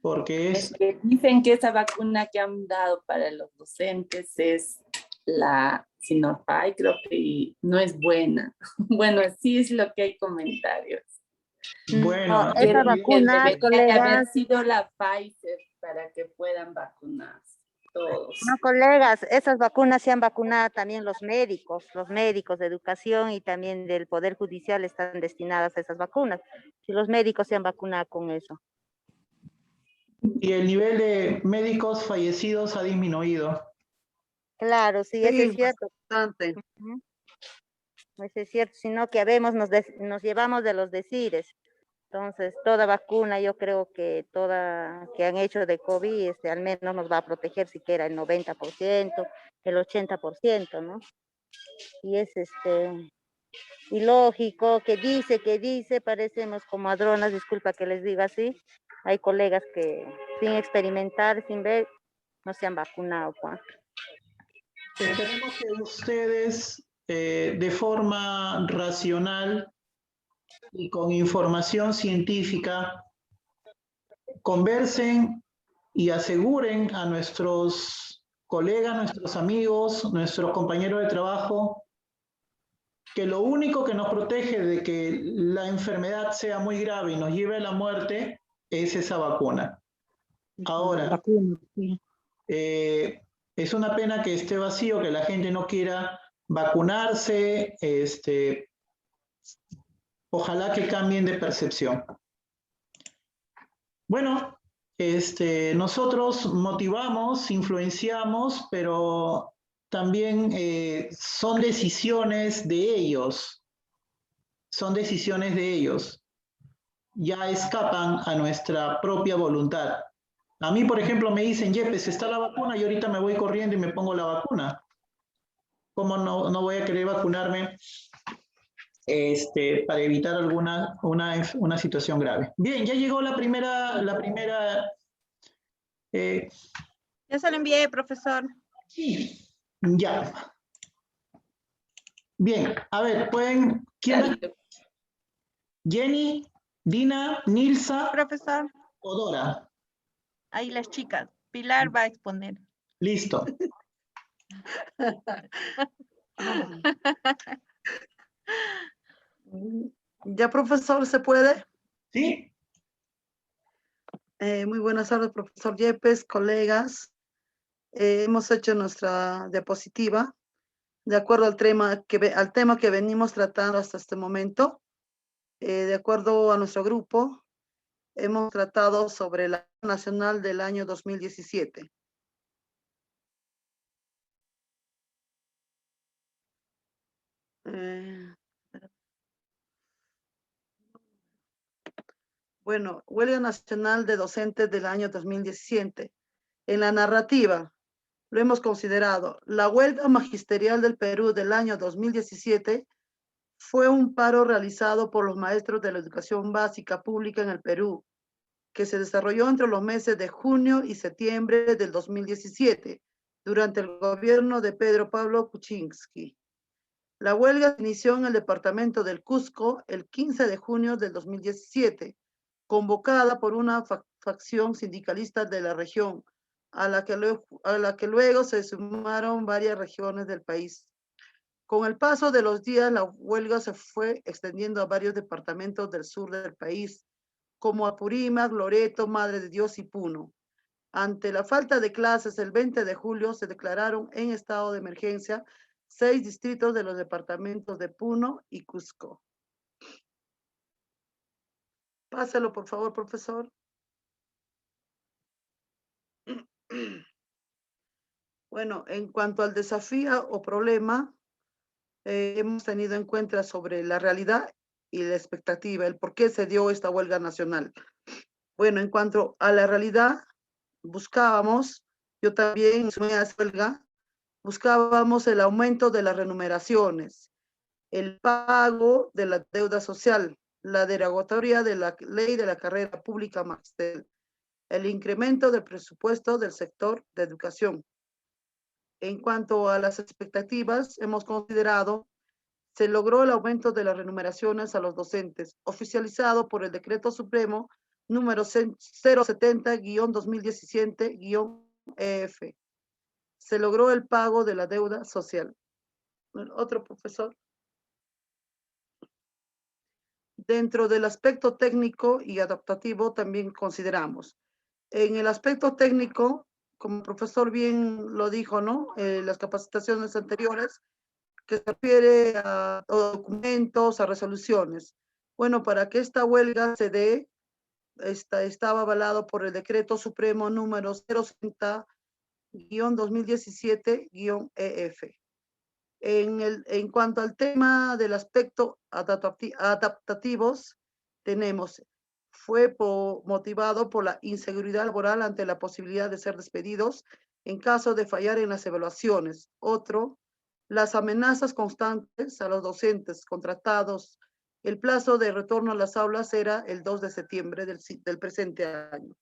Porque es... Que dicen que esa vacuna que han dado para los docentes es la Sinopharm, creo que no es buena. Bueno, sí es lo que hay comentarios. Bueno, esa vacuna, debería haber sido la Pfizer para que puedan vacunarse todos. No, colegas, esas vacunas se han vacunado también los médicos de educación y también del Poder Judicial están destinadas a esas vacunas. Si los médicos se han vacunado con eso. Y el nivel de médicos fallecidos ha disminuido. Claro, sí, eso es cierto. Bastante. Eso es cierto, sino que habemos, nos llevamos de los decires. Entonces, toda vacuna, yo creo que toda que han hecho de COVID, al menos nos va a proteger siquiera el 90%, el 80%, ¿no? Y es ilógico que dice, parecemos como madronas, disculpa que les diga así. Hay colegas que sin experimentar, sin ver, no se han vacunado, Juan. Esperemos que ustedes de forma racional y con información científica, conversen y aseguren a nuestros colegas, nuestros amigos, nuestros compañeros de trabajo, que lo único que nos protege de que la enfermedad sea muy grave y nos lleve a la muerte es esa vacuna. Ahora, es una pena que esté vacío, que la gente no quiera vacunarse, ojalá que cambien de percepción. Bueno, nosotros motivamos, influenciamos, pero también son decisiones de ellos. Son decisiones de ellos. Ya escapan a nuestra propia voluntad. A mí, por ejemplo, me dicen, Yepes, está la vacuna y ahorita me voy corriendo y me pongo la vacuna. ¿Cómo no voy a querer vacunarme para evitar una situación grave? Bien, ya llegó la primera Ya se lo envié, profesor. sí, ya. Bien, a ver, ¿pueden? ¿Quién? Jenny, Dina, Nilsa, Profesor, o Dora. ahí las chicas. Pilar va a exponer. Listo. Ya, profesor, ¿se puede? ¿Sí? Muy buenas tardes, profesor Yepes, colegas. Hemos hecho nuestra diapositiva de acuerdo al tema que venimos tratando hasta este momento. De acuerdo a nuestro grupo, hemos tratado sobre la nacional del año 2017. Bueno, huelga nacional de docentes del año 2017. En la narrativa, lo hemos considerado, la huelga magisterial del Perú del año 2017 fue un paro realizado por los maestros de la educación básica pública en el Perú, que se desarrolló entre los meses de junio y septiembre del 2017, durante el gobierno de Pedro Pablo Kuczynski. La huelga se inició en el departamento del Cusco el 15 de junio del 2017, convocada por una facción sindicalista de la región, a la que luego se sumaron varias regiones del país. Con el paso de los días, la huelga se fue extendiendo a varios departamentos del sur del país, como Apurímac, Loreto, Madre de Dios y Puno. Ante la falta de clases, el 20 de julio se declararon en estado de emergencia 6 distritos de los departamentos de Puno y Cusco. Pásalo, por favor, profesor. Bueno, en cuanto al desafío o problema, hemos tenido en cuenta sobre la realidad y la expectativa, el por qué se dio esta huelga nacional. Bueno, en cuanto a la realidad, buscábamos, yo también sumé a esa huelga, buscábamos el aumento de las remuneraciones, el pago de la deuda social, la derogatoria de la ley de la carrera pública magisterial, el incremento del presupuesto del sector de educación. En cuanto a las expectativas, hemos considerado, se logró el aumento de las remuneraciones a los docentes, oficializado por el Decreto Supremo número 070-2017-EF. Se logró el pago de la deuda social. Otro profesor. Dentro del aspecto técnico y adaptativo también consideramos. En el aspecto técnico, como el profesor bien lo dijo, ¿no? Las capacitaciones anteriores, que se refiere a documentos, a resoluciones. Bueno, para que esta huelga se dé, estaba avalado por el Decreto Supremo número 060-2017-EF. En cuanto al tema del aspecto adaptativos, fue motivado por la inseguridad laboral ante la posibilidad de ser despedidos en caso de fallar en las evaluaciones. Otro, las amenazas constantes a los docentes contratados. El plazo de retorno a las aulas era el 2 de septiembre del presente año.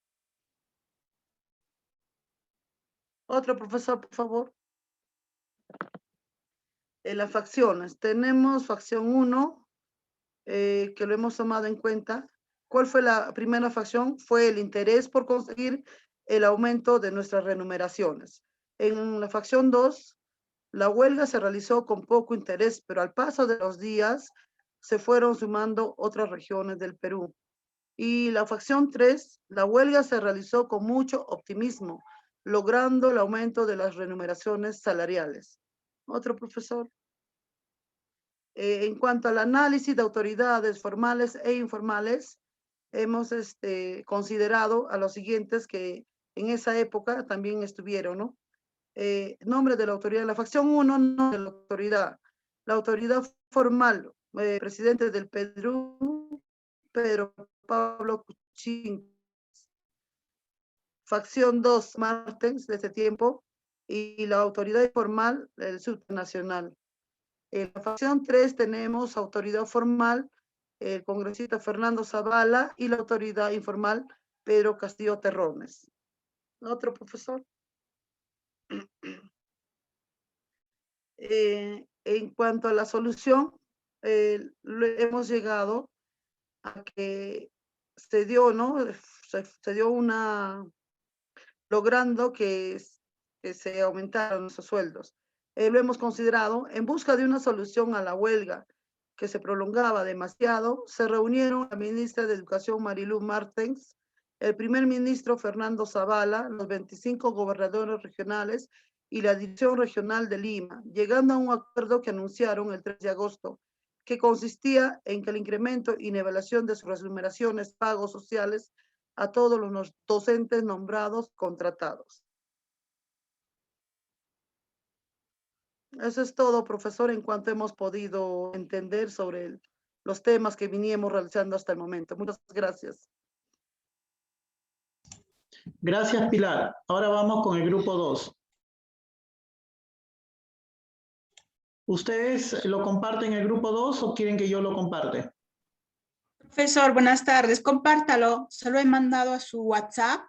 Otro profesor, por favor. En las facciones, tenemos facción 1, que lo hemos tomado en cuenta. ¿Cuál fue la primera facción? Fue el interés por conseguir el aumento de nuestras remuneraciones. En la facción 2, la huelga se realizó con poco interés, pero al paso de los días se fueron sumando otras regiones del Perú. Y la facción 3, la huelga se realizó con mucho optimismo, logrando el aumento de las remuneraciones salariales. Otro profesor. En cuanto al análisis de autoridades formales e informales, hemos considerado a los siguientes que en esa época también estuvieron, ¿no? Nombre de la autoridad, la facción 1, nombre de la autoridad formal, presidente del Perú, Pedro Pablo Kuczynski. Facción 2, Martens, de ese tiempo, y la autoridad informal, el subnacional. En la facción 3 tenemos autoridad formal, el congresista Fernando Zavala, y la autoridad informal, Pedro Castillo Terrones. Otro profesor. En cuanto a la solución, hemos llegado a que se dio, ¿no? Se dio logrando que se aumentaron nuestros sueldos. Lo hemos considerado en busca de una solución a la huelga que se prolongaba demasiado. Se reunieron la ministra de Educación Marilu Martens, el primer ministro Fernando Zavala, los 25 gobernadores regionales y la Dirección Regional de Lima, llegando a un acuerdo que anunciaron el 3 de agosto, que consistía en que el incremento y nivelación de sus remuneraciones, pagos sociales a todos los docentes nombrados contratados. Eso es todo, profesor, en cuanto hemos podido entender sobre los temas que veníamos realizando hasta el momento. Muchas gracias. Gracias, Pilar. Ahora vamos con el grupo 2. ¿Ustedes lo comparten el grupo 2 o quieren que yo lo comparte? Profesor, buenas tardes. Compártalo. Se lo he mandado a su WhatsApp.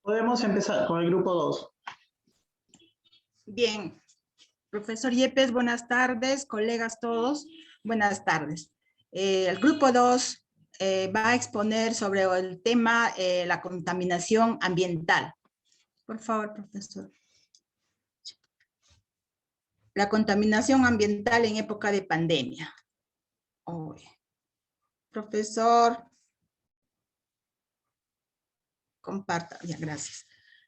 Podemos empezar con el grupo 2. Bien. Profesor Yepes, buenas tardes. Colegas todos, buenas tardes. El grupo 2 va a exponer sobre el tema la contaminación ambiental. Por favor, profesor. La contaminación ambiental en época de pandemia. Profesor. Comparta, ya, gracias.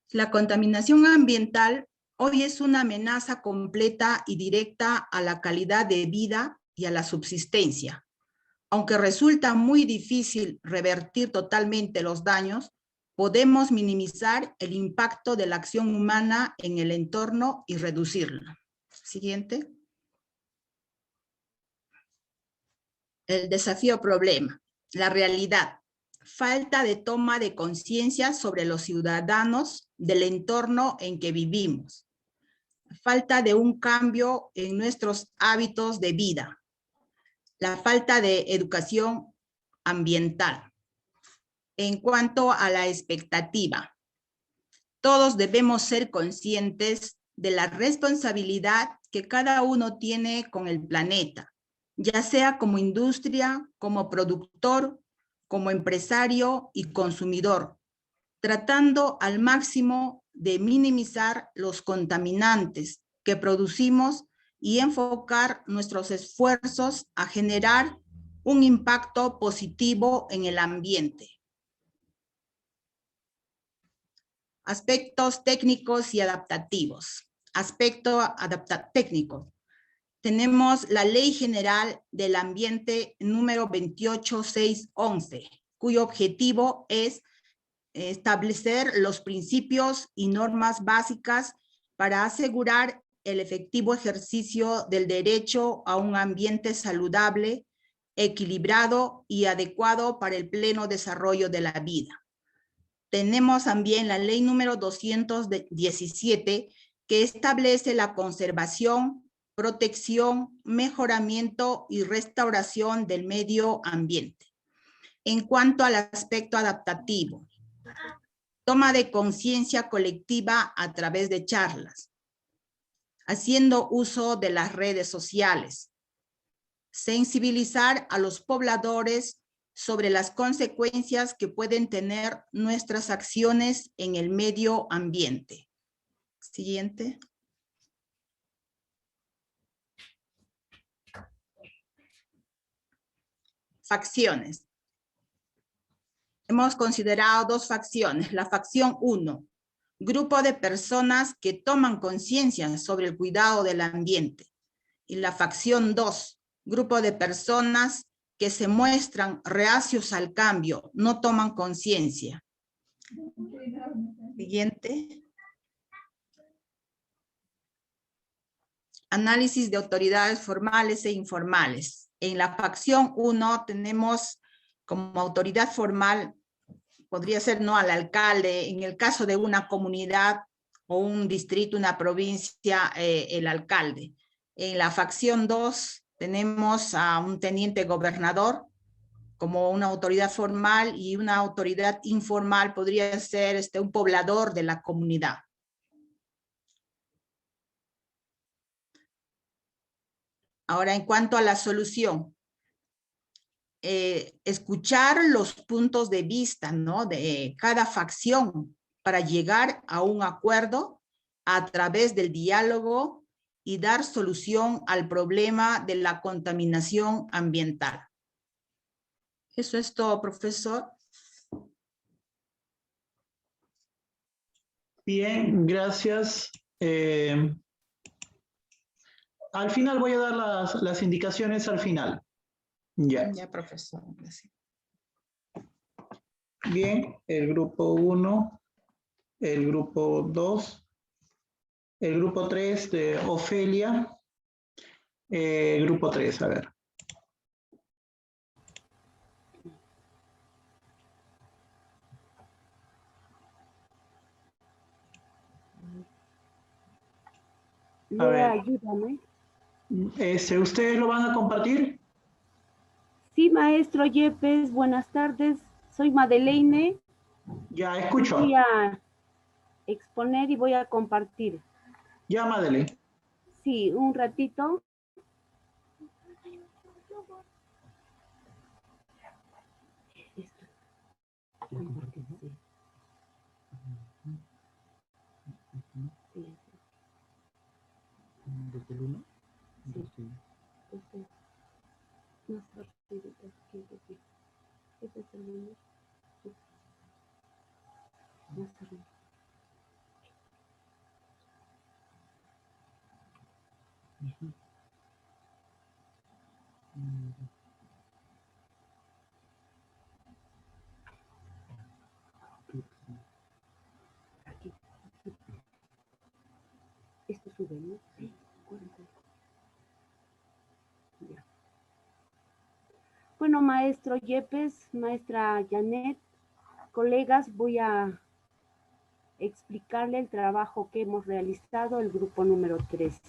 La contaminación ambiental hoy es una amenaza completa y directa a la calidad de vida y a la subsistencia. Aunque resulta muy difícil revertir totalmente los daños, podemos minimizar el impacto de la acción humana en el entorno y reducirlo. Siguiente. El desafío problema. La realidad. Falta de toma de conciencia sobre los ciudadanos del entorno en que vivimos. Falta de un cambio en nuestros hábitos de vida. La falta de educación ambiental. En cuanto a la expectativa, todos debemos ser conscientes de la responsabilidad que cada uno tiene con el planeta, ya sea como industria, como productor, como empresario y consumidor, tratando al máximo de minimizar los contaminantes que producimos y enfocar nuestros esfuerzos a generar un impacto positivo en el ambiente. Aspectos técnicos y adaptativos. Aspecto técnico. Tenemos la Ley General del Ambiente número 28611, cuyo objetivo es establecer los principios y normas básicas para asegurar el efectivo ejercicio del derecho a un ambiente saludable equilibrado y adecuado para el pleno desarrollo de la vida. Tenemos también la ley número 217 que establece la conservación, protección, mejoramiento y restauración del medio ambiente. En cuanto al aspecto adaptativo, toma de conciencia colectiva a través de charlas, haciendo uso de las redes sociales, sensibilizar a los pobladores sobre las consecuencias que pueden tener nuestras acciones en el medio ambiente. Siguiente. Facciones. Hemos considerado dos facciones. La facción 1, grupo de personas que toman conciencia sobre el cuidado del ambiente. Y la facción 2, grupo de personas que se muestran reacios al cambio, no toman conciencia. Siguiente. Análisis de autoridades formales e informales. En la facción 1 tenemos como autoridad formal, podría ser no al alcalde, en el caso de una comunidad o un distrito, una provincia, el alcalde. En la facción 2 tenemos a un teniente gobernador como una autoridad formal, y una autoridad informal podría ser un poblador de la comunidad. Ahora, en cuanto a la solución, escuchar los puntos de vista, ¿no?, de cada facción para llegar a un acuerdo a través del diálogo y dar solución al problema de la contaminación ambiental. Eso es todo, profesor. Bien, gracias. Al final voy a dar las indicaciones al final. Ya. Ya, profesor. Gracias. Bien, el grupo 1, el grupo 2, el grupo 3 de Ofelia, grupo 3, a ver. A ver. Ayúdame. ¿Ustedes lo van a compartir? Sí, maestro Yepes, buenas tardes. Soy Madeleine. Ya, escucho. Voy a exponer y voy a compartir. Ya, Madeleine. Sí, un ratito. ¿Desde el 1? Sí. Más rapidito. Ese es el número. Más arriba. Aquí. Esto sube, ¿no? Sí. Ya. Bueno, maestro Yepes, maestra Janet, colegas, voy a explicarle el trabajo que hemos realizado el grupo número 3.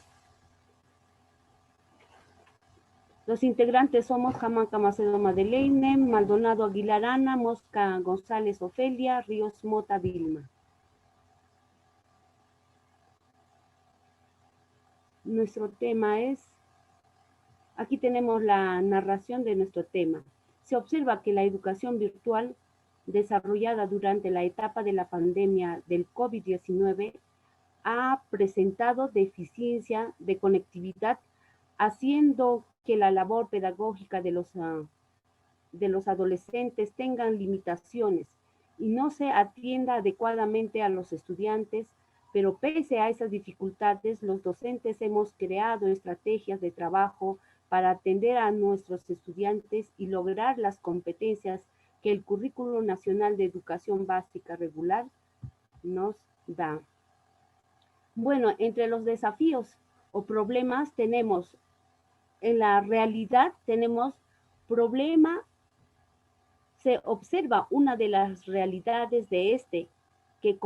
Los integrantes somos Jamaica Macedo Madeleine, Maldonado Aguilar Ana, Mosca González Ofelia, Ríos Mota Vilma. Nuestro tema es, aquí tenemos la narración de nuestro tema. Se observa que la educación virtual desarrollada durante la etapa de la pandemia del COVID-19 ha presentado deficiencia de conectividad, haciendo que la labor pedagógica de los adolescentes tengan limitaciones y no se atienda adecuadamente a los estudiantes, pero pese a esas dificultades, los docentes hemos creado estrategias de trabajo para atender a nuestros estudiantes y lograr las competencias que el Currículo Nacional de Educación Básica Regular nos da. Bueno, entre los desafíos o problemas tenemos, en la realidad tenemos problema se observa una de las realidades de que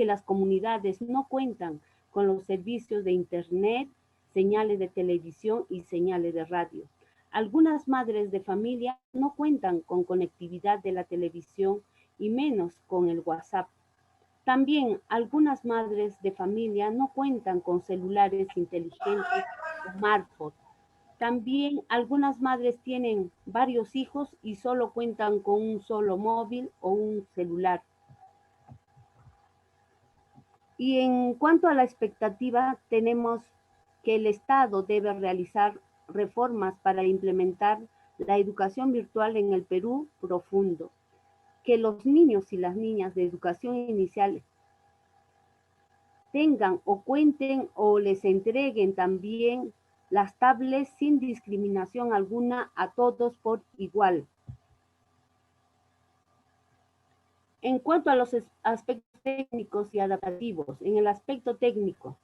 las comunidades no cuentan con los servicios de internet, señales de televisión y señales de radio. Algunas madres de familia no cuentan con conectividad de la televisión y menos con el WhatsApp. También algunas madres de familia no cuentan con celulares inteligentes o smartphones. También algunas madres tienen varios hijos y solo cuentan con un solo móvil o un celular. Y en cuanto a la expectativa, tenemos que el Estado debe realizar reformas para implementar la educación virtual en el Perú profundo, que los niños y las niñas de educación inicial tengan o cuenten o les entreguen también las tablets sin discriminación alguna a todos por igual. En cuanto a los aspectos técnicos y adaptativos, en el aspecto técnico,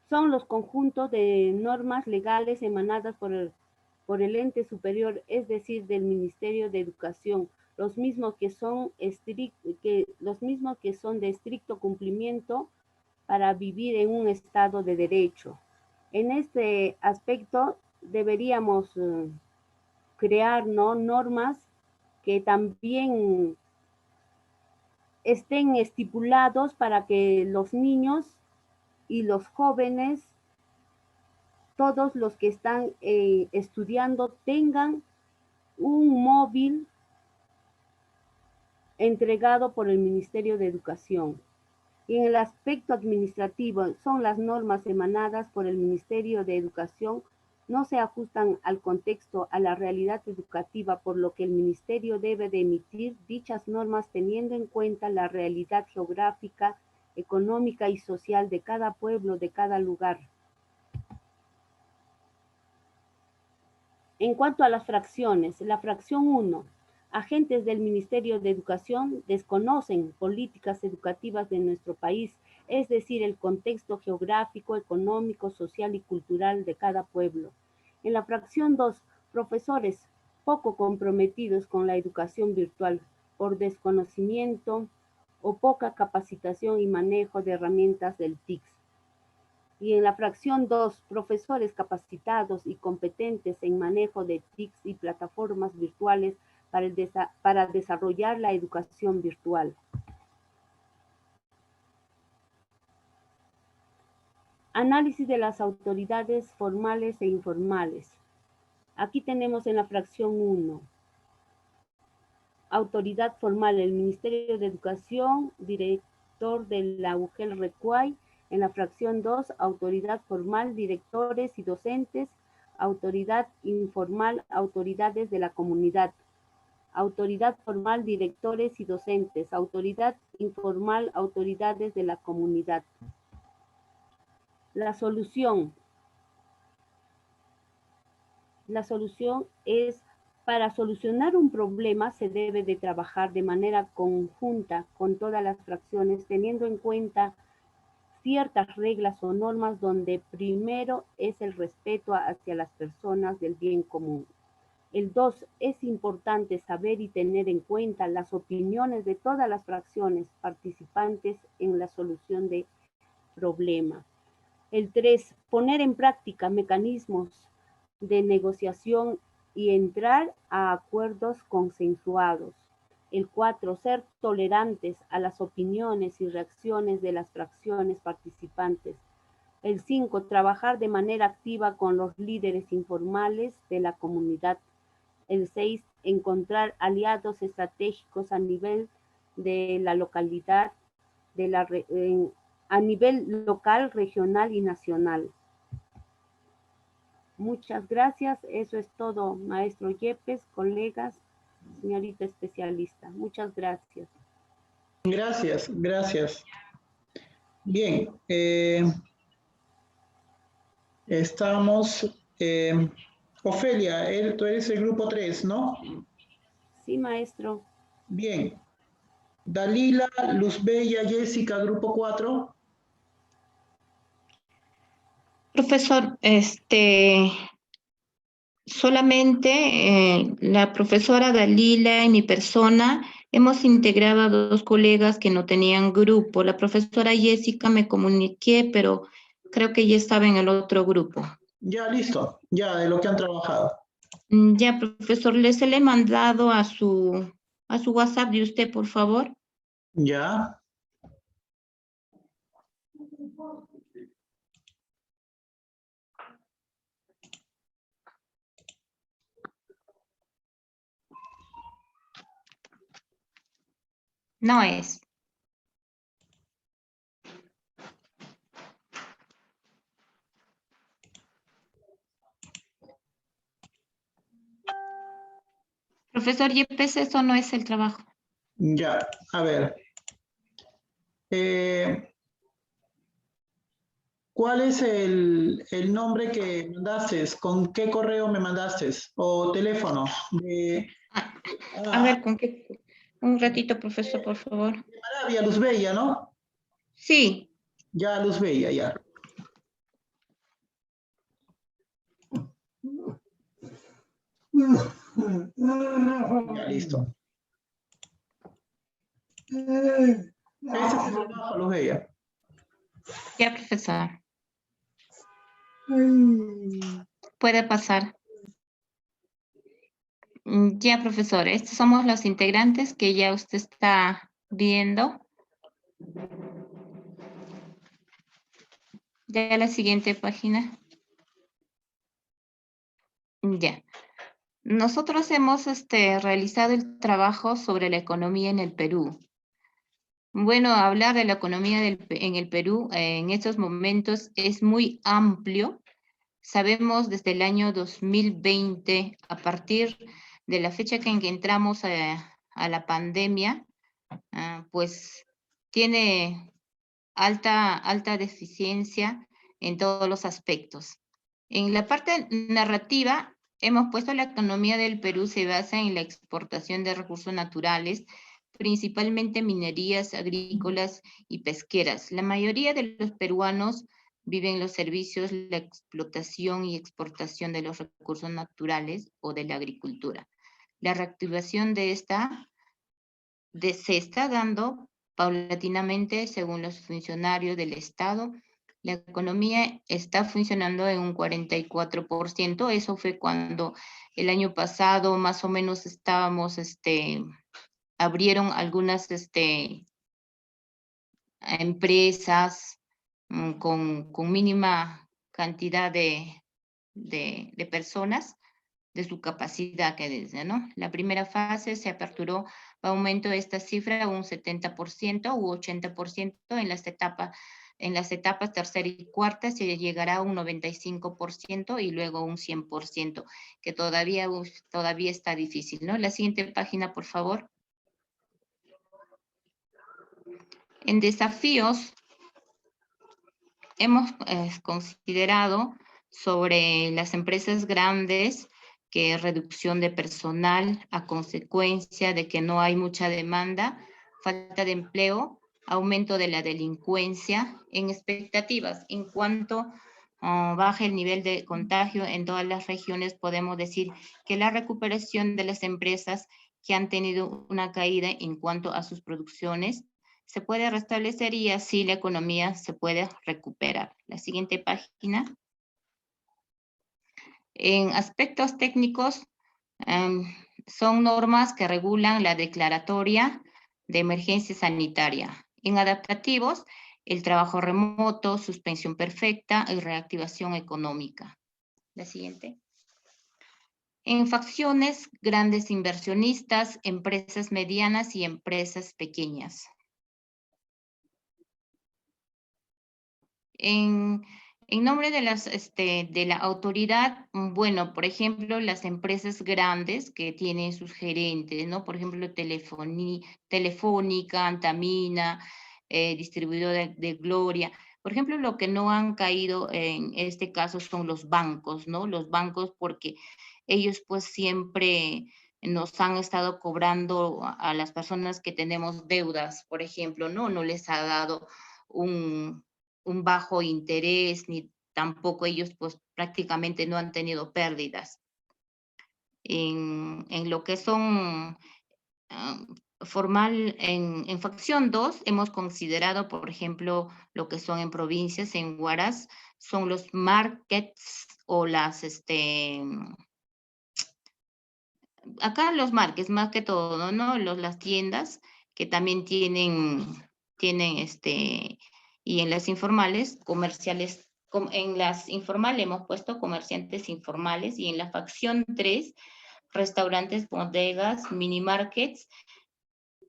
son los conjuntos de normas legales emanadas por el ente superior, es decir, del Ministerio de Educación, los mismos que son de estricto cumplimiento para vivir en un estado de derecho. En este aspecto deberíamos crear, ¿no?, normas que también estén estipulados para que los niños y los jóvenes, todos los que están estudiando, tengan un móvil entregado por el Ministerio de Educación. Y en el aspecto administrativo, son las normas emanadas por el Ministerio de Educación, no se ajustan al contexto, a la realidad educativa, por lo que el Ministerio debe de emitir dichas normas teniendo en cuenta la realidad geográfica, económica y social de cada pueblo, de cada lugar. En cuanto a las fracciones, la fracción 1, agentes del Ministerio de Educación desconocen políticas educativas de nuestro país, es decir, el contexto geográfico, económico, social y cultural de cada pueblo. En la fracción 2, profesores poco comprometidos con la educación virtual por desconocimiento o poca capacitación y manejo de herramientas del TIC. Y en la fracción 2, profesores capacitados y competentes en manejo de TIC y plataformas virtuales para desarrollar la educación virtual. Análisis de las autoridades formales e informales. Aquí tenemos en la fracción 1, autoridad formal, el Ministerio de Educación, director de la UGEL Recuay. En la fracción 2, autoridad formal, directores y docentes, autoridad informal, autoridades de la comunidad. Autoridad formal, directores y docentes. Autoridad informal, autoridades de la comunidad. La solución. La solución es, para solucionar un problema se debe de trabajar de manera conjunta con todas las fracciones, teniendo en cuenta ciertas reglas o normas donde primero es el respeto hacia las personas del bien común. El 2, es importante saber y tener en cuenta las opiniones de todas las fracciones participantes en la solución de problema. El 3, poner en práctica mecanismos de negociación y entrar a acuerdos consensuados. El 4, ser tolerantes a las opiniones y reacciones de las fracciones participantes. El 5, trabajar de manera activa con los líderes informales de la comunidad. El 6, encontrar aliados estratégicos a nivel de la localidad, a nivel local, regional y nacional. Muchas gracias. Eso es todo, maestro Yepes, colegas, señorita especialista. Muchas gracias. Gracias, gracias. Bien, estamos... Ofelia, tú eres el grupo 3, ¿no? Sí, maestro. Bien. Dalila, Luzbella, Jessica, grupo 4. Profesor, solamente la profesora Dalila y mi persona hemos integrado a 2 colegas que no tenían grupo. La profesora Jessica me comuniqué, pero creo que ya estaba en el otro grupo. Ya, listo. Ya, de lo que han trabajado. Ya, profesor, les le he mandado a su WhatsApp de usted, por favor. Ya. No es. Profesor Yepes, eso no es el trabajo. Ya, a ver. ¿Cuál es el nombre que mandaste? ¿Con qué correo me mandaste? ¿O teléfono? A ver, ¿con qué? Un ratito, profesor, por favor. Maravilla, Luz Bella, ¿no? Sí. Ya, Luz Bella, ya. Ya, listo. Ese es el trabajo, Luz Bella. Ya, profesor. Puede pasar. Ya, profesor. Estos somos los integrantes que ya usted está viendo. Ya la siguiente página. Ya. Nosotros hemos realizado el trabajo sobre la economía en el Perú. Bueno, hablar de la economía en el Perú en estos momentos es muy amplio. Sabemos desde el año 2020, a partir de la fecha en que entramos a la pandemia, pues tiene alta deficiencia en todos los aspectos. En la parte narrativa, hemos puesto la economía del Perú se basa en la exportación de recursos naturales, principalmente minerías, agrícolas y pesqueras. La mayoría de los peruanos viven los servicios, la explotación y exportación de los recursos naturales o de la agricultura. La reactivación de se está dando paulatinamente según los funcionarios del Estado. La economía está funcionando en un 44%. Eso fue cuando el año pasado más o menos estábamos, abrieron algunas empresas con mínima cantidad de personas de su capacidad que dice, ¿no? La primera fase se aperturó, aumento de esta cifra a un 70% u 80% en las etapas tercera y cuarta se llegará a un 95% y luego un 100%, que todavía está difícil, ¿no? La siguiente página, por favor. En desafíos, hemos considerado sobre las empresas grandes que reducción de personal a consecuencia de que no hay mucha demanda, falta de empleo, aumento de la delincuencia, en expectativas. En cuanto baja el nivel de contagio en todas las regiones, podemos decir que la recuperación de las empresas que han tenido una caída en cuanto a sus producciones se puede restablecer y así la economía se puede recuperar. La siguiente página. En aspectos técnicos, son normas que regulan la declaratoria de emergencia sanitaria. En adaptativos, el trabajo remoto, suspensión perfecta y reactivación económica. La siguiente. En facciones, grandes inversionistas, empresas medianas y empresas pequeñas. En nombre de de la autoridad, bueno, por ejemplo, las empresas grandes que tienen sus gerentes, ¿no? Por ejemplo, Telefónica, Antamina, distribuidora de Gloria. Por ejemplo, lo que no han caído en este caso son los bancos, ¿no? Los bancos porque ellos pues siempre nos han estado cobrando a las personas que tenemos deudas, por ejemplo, ¿no? No les ha dado un bajo interés, ni tampoco ellos pues prácticamente no han tenido pérdidas. en lo que son formal, en facción 2 hemos considerado, por ejemplo, lo que son en provincias, en Huaraz, son los markets o las, acá los markets más que todo, ¿no? Las tiendas que también tienen, y en las informales, comerciales, en las informales hemos puesto comerciantes informales y en la facción 3, restaurantes, bodegas, mini markets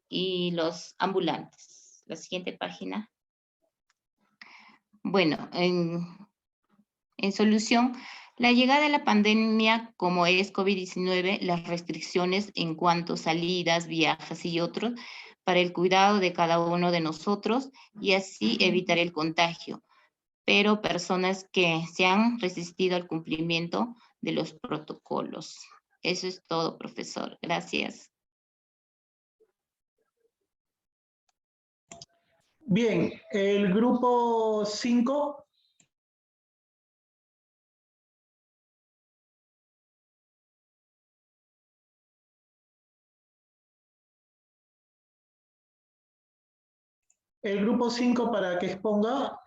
y los ambulantes. La siguiente página. Bueno, en solución, la llegada de la pandemia como es COVID-19, las restricciones en cuanto a salidas, viajes y otros, para el cuidado de cada uno de nosotros y así evitar el contagio. Pero personas que se han resistido al cumplimiento de los protocolos. Eso es todo, profesor. Gracias. Bien, el grupo 5. El grupo 5 para que exponga,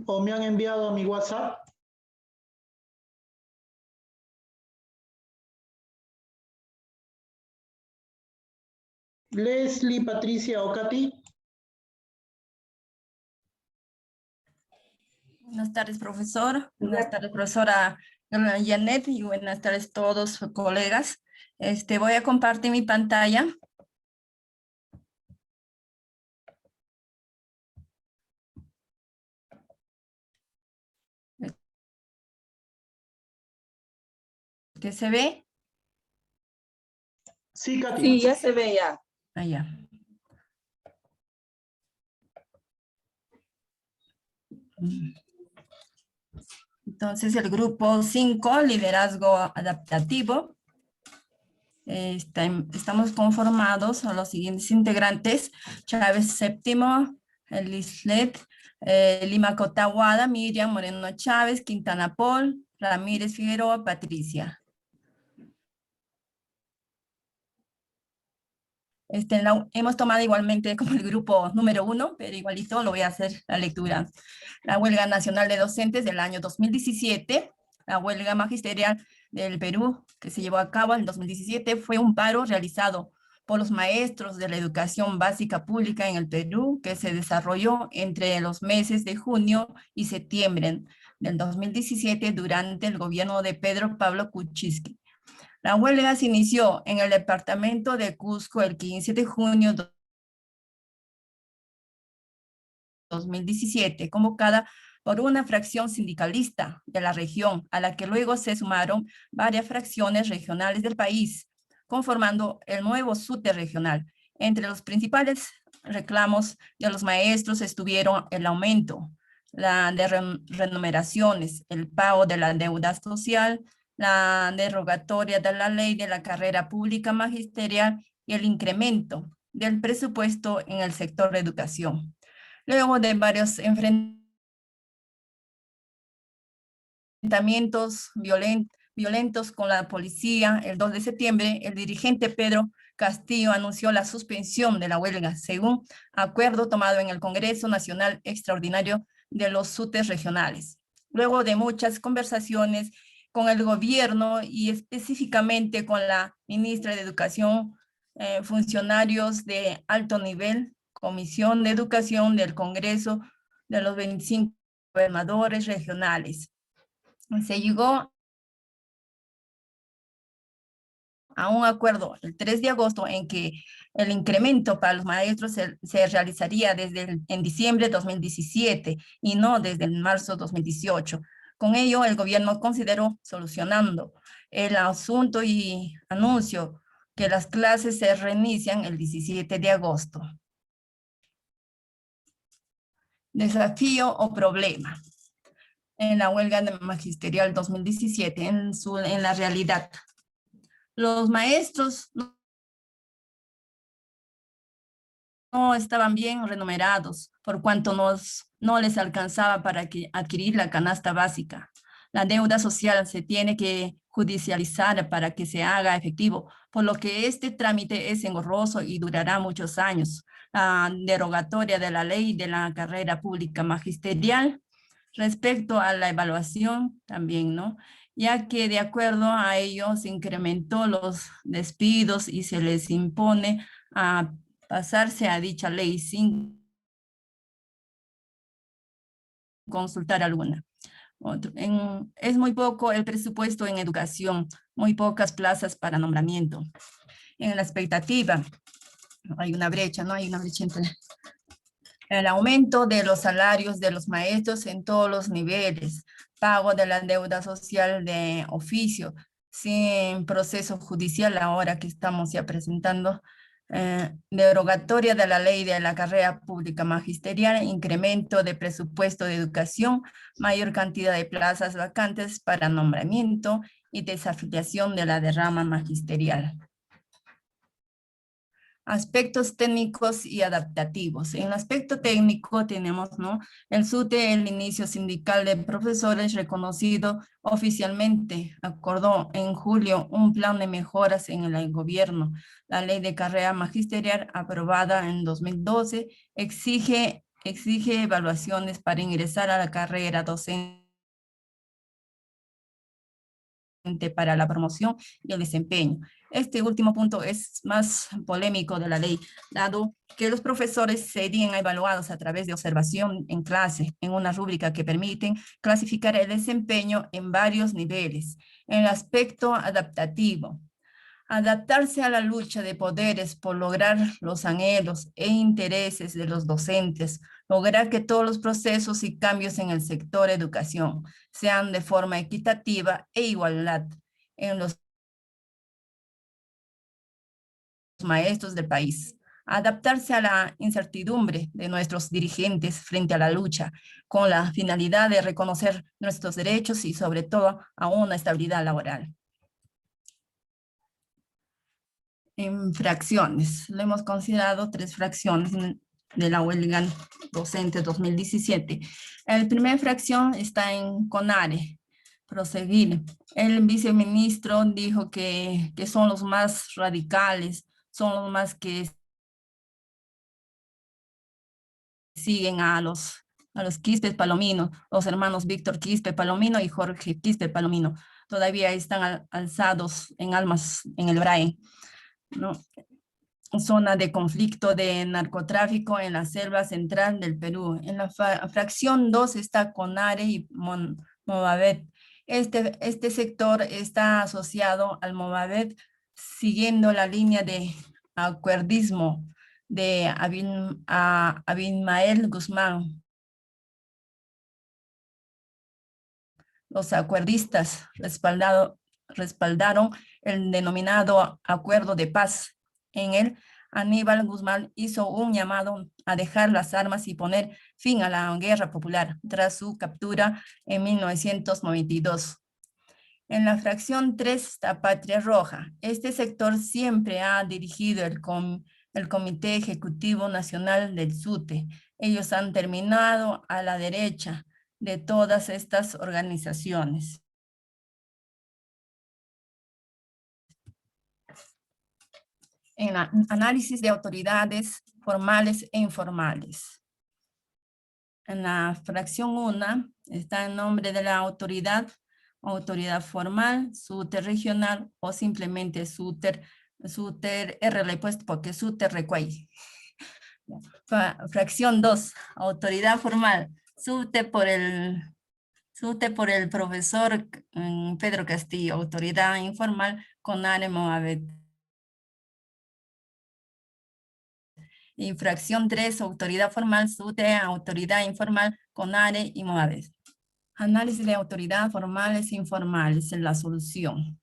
o me han enviado a mi WhatsApp. Leslie, Patricia o Katy. Buenas tardes, profesor. Buenas tardes, profesora Janet, y buenas tardes a todos colegas. Voy a compartir mi pantalla. ¿Se ve? Sí, Katy. Sí, ya se ve ya. Allá. Entonces, el grupo 5, liderazgo adaptativo. Estamos conformados a los siguientes integrantes: Chávez Séptimo, Lislet, Lima Cotahuada, Miriam Moreno Chávez, Quintana Paul, Ramírez Figueroa, Patricia. Hemos tomado igualmente como el grupo número 1, pero igualito lo voy a hacer la lectura. La huelga nacional de docentes del año 2017, la huelga magisterial del Perú que se llevó a cabo en 2017, fue un paro realizado por los maestros de la educación básica pública en el Perú que se desarrolló entre los meses de junio y septiembre del 2017 durante el gobierno de Pedro Pablo Kuczynski. La huelga se inició en el departamento de Cusco el 15 de junio de 2017, convocada por una fracción sindicalista de la región, a la que luego se sumaron varias fracciones regionales del país, conformando el nuevo SUTE regional. Entre los principales reclamos de los maestros estuvieron el aumento de remuneraciones, el pago de la deuda social, la derogatoria de la ley de la carrera pública magisterial y el incremento del presupuesto en el sector de educación. Luego de varios enfrentamientos violentos con la policía, el 2 de septiembre, el dirigente Pedro Castillo anunció la suspensión de la huelga, según acuerdo tomado en el Congreso Nacional Extraordinario de los SUTES regionales. Luego de muchas conversaciones con el gobierno y específicamente con la ministra de Educación, funcionarios de alto nivel, Comisión de Educación del Congreso de los 25 gobernadores regionales. Se llegó a un acuerdo el 3 de agosto en que el incremento para los maestros se realizaría en diciembre de 2017 y no desde el marzo de 2018. Con ello, el gobierno consideró solucionando el asunto y anunció que las clases se reinician el 17 de agosto. Desafío o problema en la huelga magisterial 2017 en la realidad. Los maestros no estaban bien remunerados por cuanto no les alcanzaba para adquirir la canasta básica. La deuda social se tiene que judicializar para que se haga efectivo, por lo que este trámite es engorroso y durará muchos años. La derogatoria de la ley de la carrera pública magisterial respecto a la evaluación también, ¿no? Ya que de acuerdo a ello se incrementó los despidos y se les impone a pasarse a dicha ley sin consultar alguna. Es muy poco el presupuesto en educación, muy pocas plazas para nombramiento. En la expectativa, hay una brecha, ¿no? Hay una brecha entre el aumento de los salarios de los maestros en todos los niveles, pago de la deuda social de oficio, sin proceso judicial ahora que estamos ya presentando, derogatoria de la ley de la carrera pública magisterial, incremento de presupuesto de educación, mayor cantidad de plazas vacantes para nombramiento y desafiliación de la derrama magisterial. Aspectos técnicos y adaptativos. En el aspecto técnico tenemos, ¿no?, el SUTE, el inicio sindical de profesores reconocido oficialmente, acordó en julio un plan de mejoras en el gobierno. La ley de carrera magisterial aprobada en 2012 exige evaluaciones para ingresar a la carrera docente para la promoción y el desempeño. Este último punto es más polémico de la ley, dado que los profesores serían evaluados a través de observación en clase, en una rúbrica que permiten clasificar el desempeño en varios niveles. En el aspecto adaptativo, adaptarse a la lucha de poderes por lograr los anhelos e intereses de los docentes, lograr que todos los procesos y cambios en el sector educación sean de forma equitativa e igualdad en los maestros del país. Adaptarse a la incertidumbre de nuestros dirigentes frente a la lucha, con la finalidad de reconocer nuestros derechos y sobre todo a una estabilidad laboral. En fracciones, lo hemos considerado 3 fracciones de la huelga docente 2017. La primera fracción está en CONARE, proseguir. El viceministro dijo que son los más radicales, son los más que siguen a los Quispe Palomino, los hermanos Víctor Quispe Palomino y Jorge Quispe Palomino. Todavía están alzados en armas en el BRAE, ¿no? Zona de conflicto de narcotráfico en la selva central del Perú. En la fracción 2 está CONARE y Movabet. Este sector está asociado al Movabet siguiendo la línea de acuerdismo de Abimael Guzmán. Los acuerdistas respaldaron el denominado Acuerdo de Paz. En él, Aníbal Guzmán hizo un llamado a dejar las armas y poner fin a la guerra popular tras su captura en 1992. En la fracción 3 está Patria Roja. Este sector siempre ha dirigido el Comité Ejecutivo Nacional del SUTE. Ellos han terminado a la derecha de todas estas organizaciones. En el análisis de autoridades formales e informales. En la fracción 1 está el nombre de la autoridad formal, SUTE regional o simplemente SUTER RL, pues porque SUTER recuay. Fracción 2, autoridad formal, SUTE por el profesor Pedro Castillo, autoridad informal, CONARE Movabet. Y fracción 3, autoridad formal, SUTE, autoridad informal, CONARE y Movabet. Análisis de autoridad formales e informales en la solución.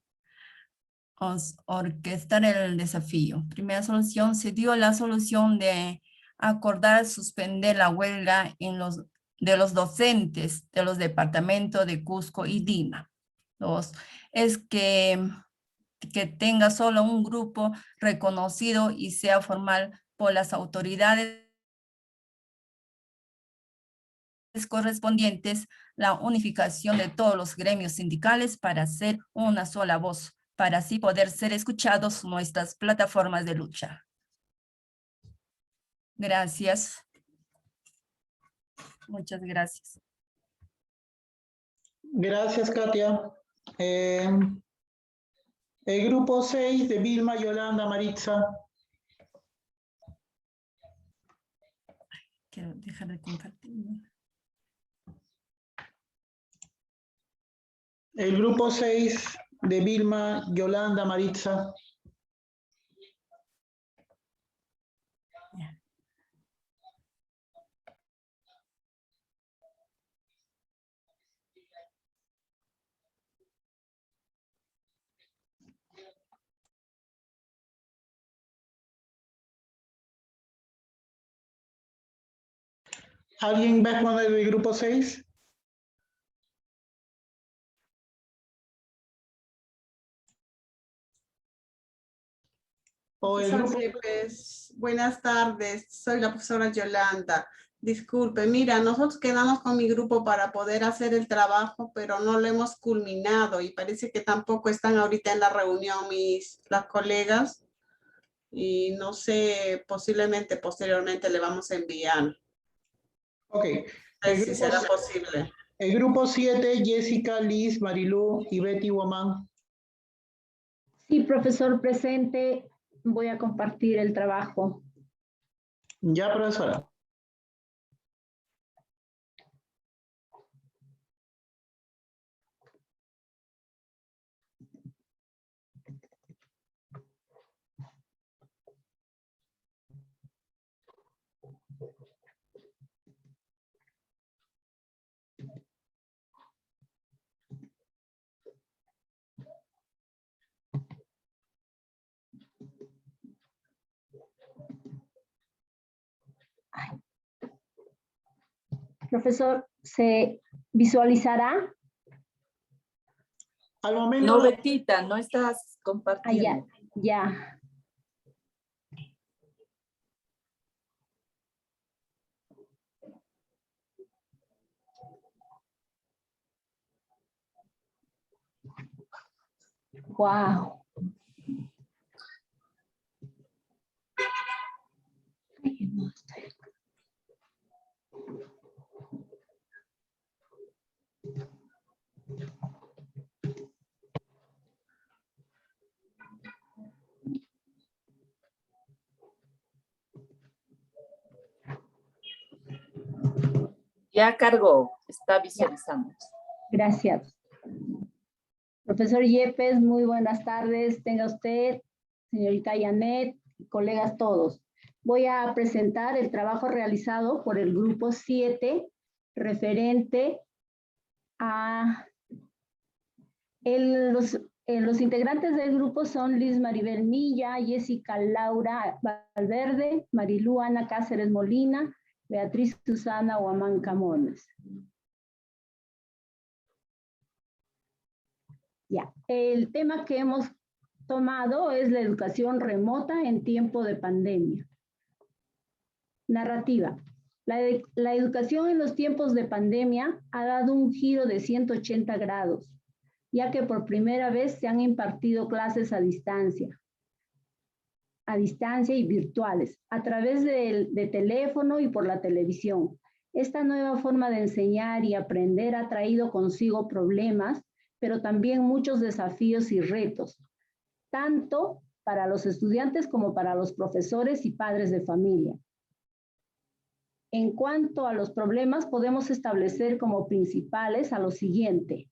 Orquestar el desafío. Primera solución, se dio la solución de acordar suspender la huelga de los docentes de los departamentos de Cusco y Lima. 2, es que tenga solo un grupo reconocido y sea formal por las autoridades correspondientes, la unificación de todos los gremios sindicales para ser una sola voz, para así poder ser escuchados nuestras plataformas de lucha. Gracias. Muchas gracias. Gracias, Katia. El grupo 6 de Vilma, Yolanda, Maritza. Quiero dejar de compartir. El grupo 6 de Vilma, Yolanda, Maritza. ¿Alguien va a exponer el grupo 6? O el Profesor grupo... Yepes, buenas tardes, soy la profesora Yolanda. Disculpe, mira, nosotros quedamos con mi grupo para poder hacer el trabajo, pero no lo hemos culminado y parece que tampoco están ahorita en la reunión las colegas y no sé, posiblemente posteriormente le vamos a enviar. Ok. Si será posible. El grupo 7, Jessica, Liz, Marilú y Betty Guamán. Sí, profesor, presente. Voy a compartir el trabajo. Ya, profesora. Profesor, ¿se visualizará? Al momento... No, Betita, no estás compartiendo. Ya. Wow. Ya cargó, está visualizando. Gracias. Profesor Yepes, muy buenas tardes. Tenga usted, señorita Yanet, colegas todos. Voy a presentar el trabajo realizado por el grupo 7 referente a... Los integrantes del grupo son Liz Maribel Milla, Jessica Laura Valverde, Marilú Ana Cáceres Molina, Beatriz Susana Guamán Camones. Ya, el tema que hemos tomado es la educación remota en tiempo de pandemia. Narrativa. La educación en los tiempos de pandemia ha dado un giro de 180 grados, ya que por primera vez se han impartido clases a distancia y virtuales, a través de teléfono y por la televisión. Esta nueva forma de enseñar y aprender ha traído consigo problemas, pero también muchos desafíos y retos, tanto para los estudiantes como para los profesores y padres de familia. En cuanto a los problemas, podemos establecer como principales a lo siguiente.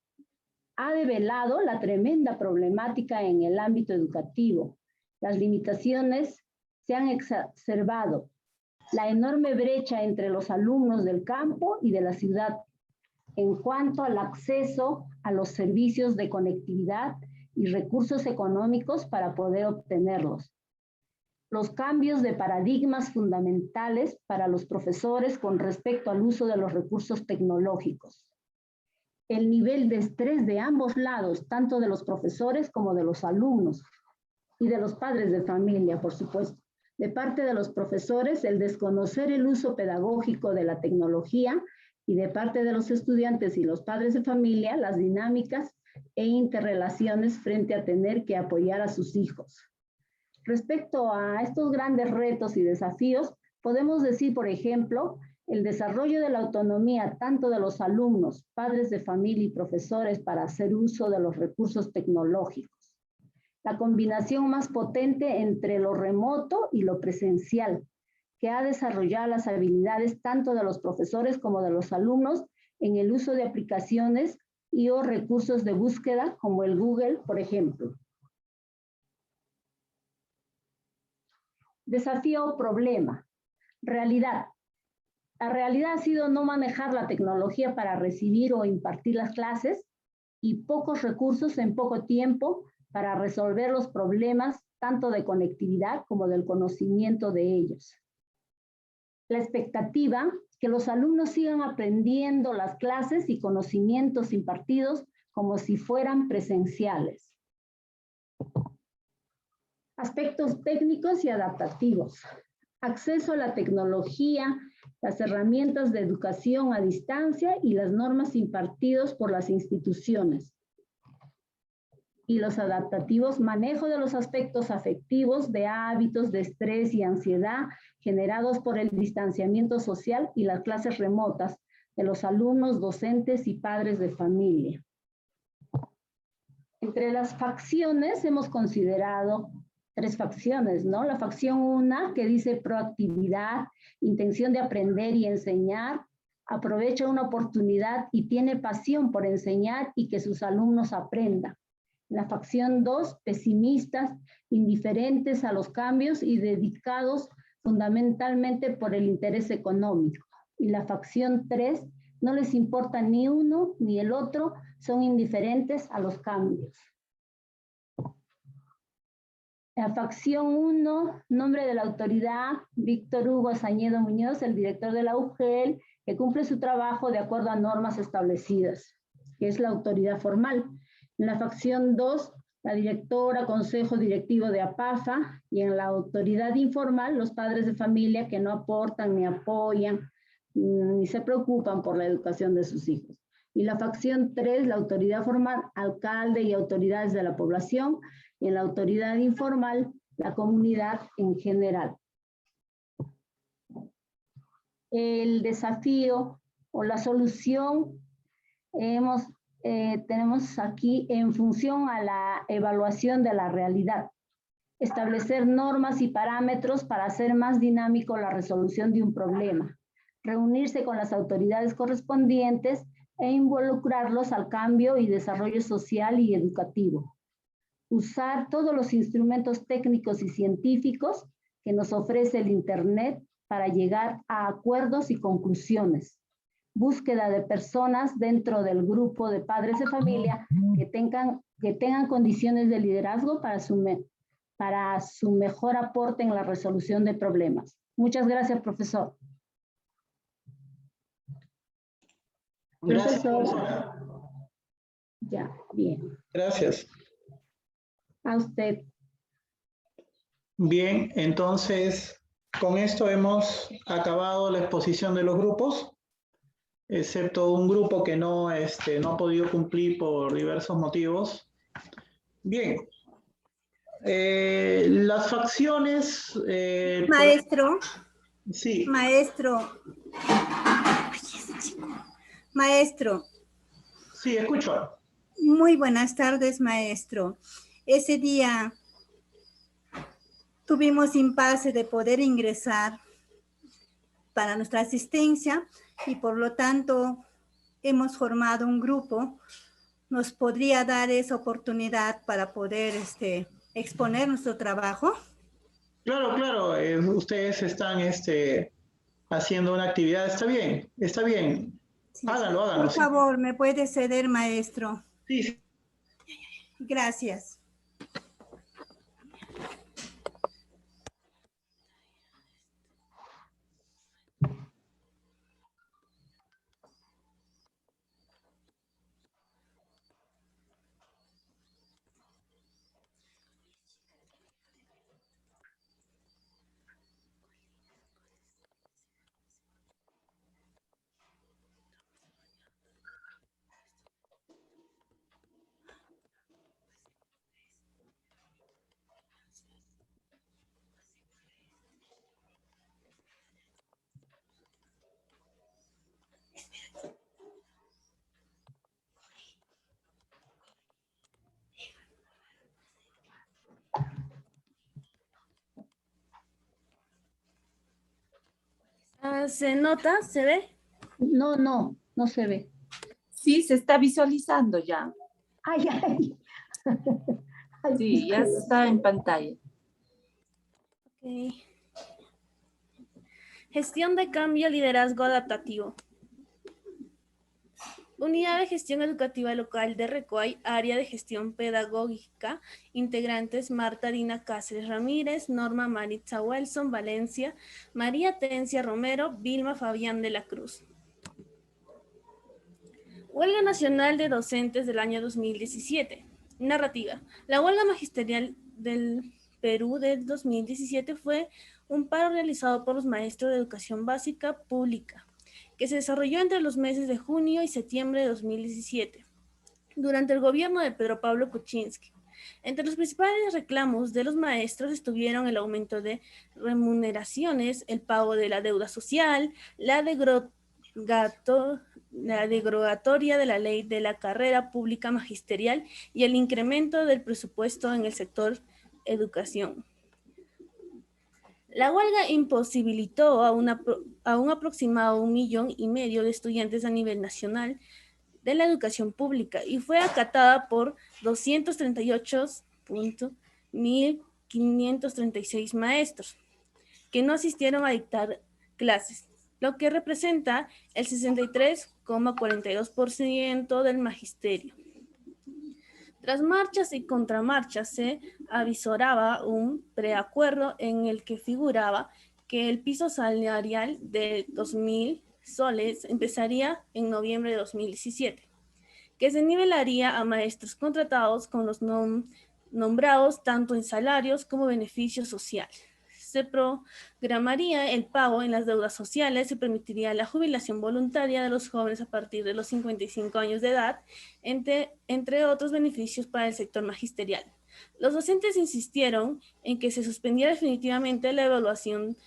Ha develado la tremenda problemática en el ámbito educativo. Las limitaciones se han exacerbado. La enorme brecha entre los alumnos del campo y de la ciudad en cuanto al acceso a los servicios de conectividad y recursos económicos para poder obtenerlos. Los cambios de paradigmas fundamentales para los profesores con respecto al uso de los recursos tecnológicos. El nivel de estrés de ambos lados, tanto de los profesores como de los alumnos y de los padres de familia, por supuesto. De parte de los profesores, el desconocer el uso pedagógico de la tecnología y de parte de los estudiantes y los padres de familia las dinámicas e interrelaciones frente a tener que apoyar a sus hijos. Respecto a estos grandes retos y desafíos, podemos decir, por ejemplo, el desarrollo de la autonomía tanto de los alumnos, padres de familia y profesores para hacer uso de los recursos tecnológicos. La combinación más potente entre lo remoto y lo presencial, que ha desarrollado las habilidades tanto de los profesores como de los alumnos en el uso de aplicaciones y o recursos de búsqueda como el Google, por ejemplo. Desafío o problema. Realidad. La realidad ha sido no manejar la tecnología para recibir o impartir las clases y pocos recursos en poco tiempo para resolver los problemas tanto de conectividad como del conocimiento de ellos. La expectativa, que los alumnos sigan aprendiendo las clases y conocimientos impartidos como si fueran presenciales. Aspectos técnicos y adaptativos. Acceso a la tecnología, las herramientas de educación a distancia y las normas impartidas por las instituciones. Y los adaptativos, manejo de los aspectos afectivos, de hábitos de estrés y ansiedad generados por el distanciamiento social y las clases remotas de los alumnos, docentes y padres de familia. Entre las facciones hemos considerado 3 facciones, ¿no? La facción 1, que dice proactividad, intención de aprender y enseñar, aprovecha una oportunidad y tiene pasión por enseñar y que sus alumnos aprendan. La facción 2, pesimistas, indiferentes a los cambios y dedicados fundamentalmente por el interés económico. Y la facción 3, no les importa ni uno ni el otro, son indiferentes a los cambios. La facción 1, nombre de la autoridad, Víctor Hugo Sañedo Muñoz, el director de la UGEL, que cumple su trabajo de acuerdo a normas establecidas, que es la autoridad formal. En la facción 2, la directora, consejo directivo de APAFA, y en la autoridad informal, los padres de familia que no aportan ni apoyan, ni se preocupan por la educación de sus hijos. Y la facción 3, la autoridad formal, alcalde y autoridades de la población, y en la autoridad informal, la comunidad en general. El desafío o la solución tenemos aquí en función a la evaluación de la realidad. Establecer normas y parámetros para hacer más dinámico la resolución de un problema. Reunirse con las autoridades correspondientes e involucrarlos al cambio y desarrollo social y educativo. Usar todos los instrumentos técnicos y científicos que nos ofrece el Internet para llegar a acuerdos y conclusiones. Búsqueda de personas dentro del grupo de padres de familia que tengan condiciones de liderazgo para su mejor aporte en la resolución de problemas. Muchas gracias, profesor. Gracias, Profesor. profesora. Ya, bien. Gracias. A usted. Bien, entonces, con esto hemos acabado la exposición de los grupos, excepto un grupo que no ha podido cumplir por diversos motivos. Bien. Las facciones... Maestro. Sí. Maestro. Maestro. Sí, escucho. Muy buenas tardes, maestro. Ese día tuvimos impasse de poder ingresar para nuestra asistencia y por lo tanto hemos formado un grupo. ¿Nos podría dar esa oportunidad para poder exponer nuestro trabajo? Claro, claro. Ustedes están haciendo una actividad. Está bien, está bien. Sí, háganlo, háganlo. Por favor, ¿me puede ceder, maestro? Sí, sí. Gracias. ¿Se nota? ¿Se ve? No se ve. Sí, se está visualizando ya. Ay, ay. Sí, ya está en pantalla. Ok. Gestión de cambio, liderazgo adaptativo. Unidad de Gestión Educativa Local de Recoay, Área de Gestión Pedagógica, integrantes Marta Dina Cáceres Ramírez, Norma Maritza Wilson, Valencia, María Terencia Romero, Vilma Fabián de la Cruz. Huelga Nacional de Docentes del año 2017. Narrativa. La huelga magisterial del Perú del 2017 fue un paro realizado por los maestros de educación básica pública, que se desarrolló entre los meses de junio y septiembre de 2017, durante el gobierno de Pedro Pablo Kuczynski. Entre los principales reclamos de los maestros estuvieron el aumento de remuneraciones, el pago de la deuda social, la derogatoria de la ley de la carrera pública magisterial y el incremento del presupuesto en el sector educación. La huelga imposibilitó a un aproximado 1,5 millones de estudiantes a nivel nacional de la educación pública y fue acatada por 238.536 maestros que no asistieron a dictar clases, lo que representa el 63,42% del magisterio. Tras marchas y contramarchas se avisoraba un preacuerdo en el que figuraba que el piso salarial de 2.000 soles empezaría en noviembre de 2017, que se nivelaría a maestros contratados con los nombrados tanto en salarios como beneficios sociales. Se programaría el pago en las deudas sociales, se permitiría la jubilación voluntaria de los jóvenes a partir de los 55 años de edad, entre otros beneficios para el sector magisterial. Los docentes insistieron en que se suspendiera definitivamente la evaluación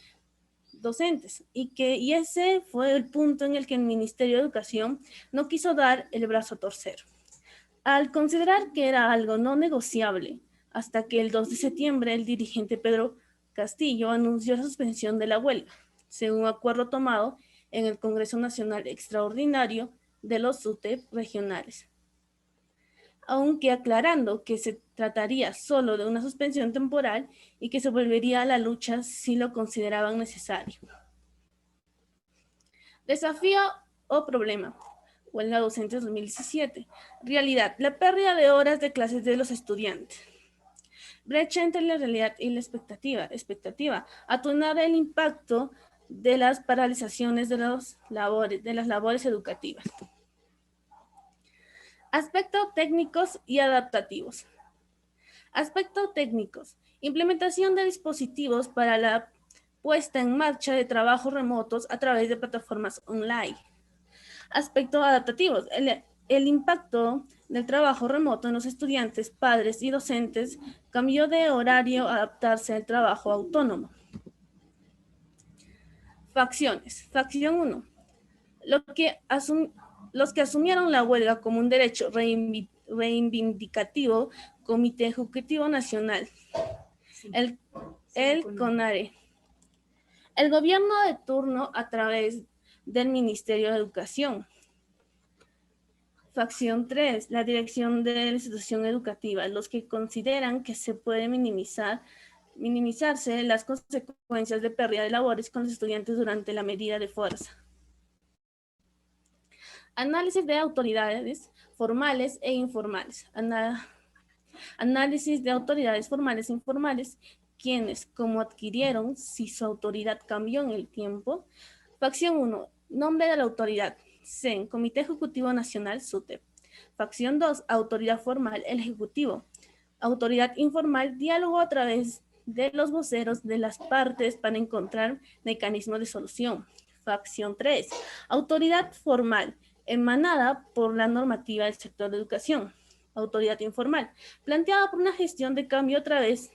docentes y ese fue el punto en el que el Ministerio de Educación no quiso dar el brazo a torcer. Al considerar que era algo no negociable, hasta que el 2 de septiembre el dirigente Pedro Castillo anunció la suspensión de la huelga, según acuerdo tomado en el Congreso Nacional Extraordinario de los SUTEP regionales. Aunque aclarando que se trataría solo de una suspensión temporal y que se volvería a la lucha si lo consideraban necesario. Desafío o problema. Huelga docentes 2017. Realidad. La pérdida de horas de clases de los estudiantes. Brecha entre la realidad y la expectativa. Atonar el impacto de las paralizaciones de las labores educativas. Aspectos técnicos y adaptativos. Aspectos técnicos. Implementación de dispositivos para la puesta en marcha de trabajos remotos a través de plataformas online. Aspectos adaptativos. El impacto del trabajo remoto en los estudiantes, padres y docentes cambió de horario a adaptarse al trabajo autónomo. Facciones. Facción 1. Los que asumieron la huelga como un derecho reivindicativo, Comité Ejecutivo Nacional, el CONARE, el gobierno de turno a través del Ministerio de Educación. Facción 3, la dirección de la institución educativa, los que consideran que se puede minimizarse las consecuencias de pérdida de labores con los estudiantes durante la medida de fuerza. Análisis de autoridades formales e informales. Análisis de autoridades formales e informales, quienes, cómo adquirieron, si su autoridad cambió en el tiempo. Facción 1, nombre de la autoridad. CEN, Comité Ejecutivo Nacional, SUTEP. Facción 2, autoridad formal, el Ejecutivo. Autoridad informal, diálogo a través de los voceros de las partes para encontrar mecanismos de solución. Facción 3, autoridad formal, emanada por la normativa del sector de educación. Autoridad informal, planteada por una gestión de cambio a través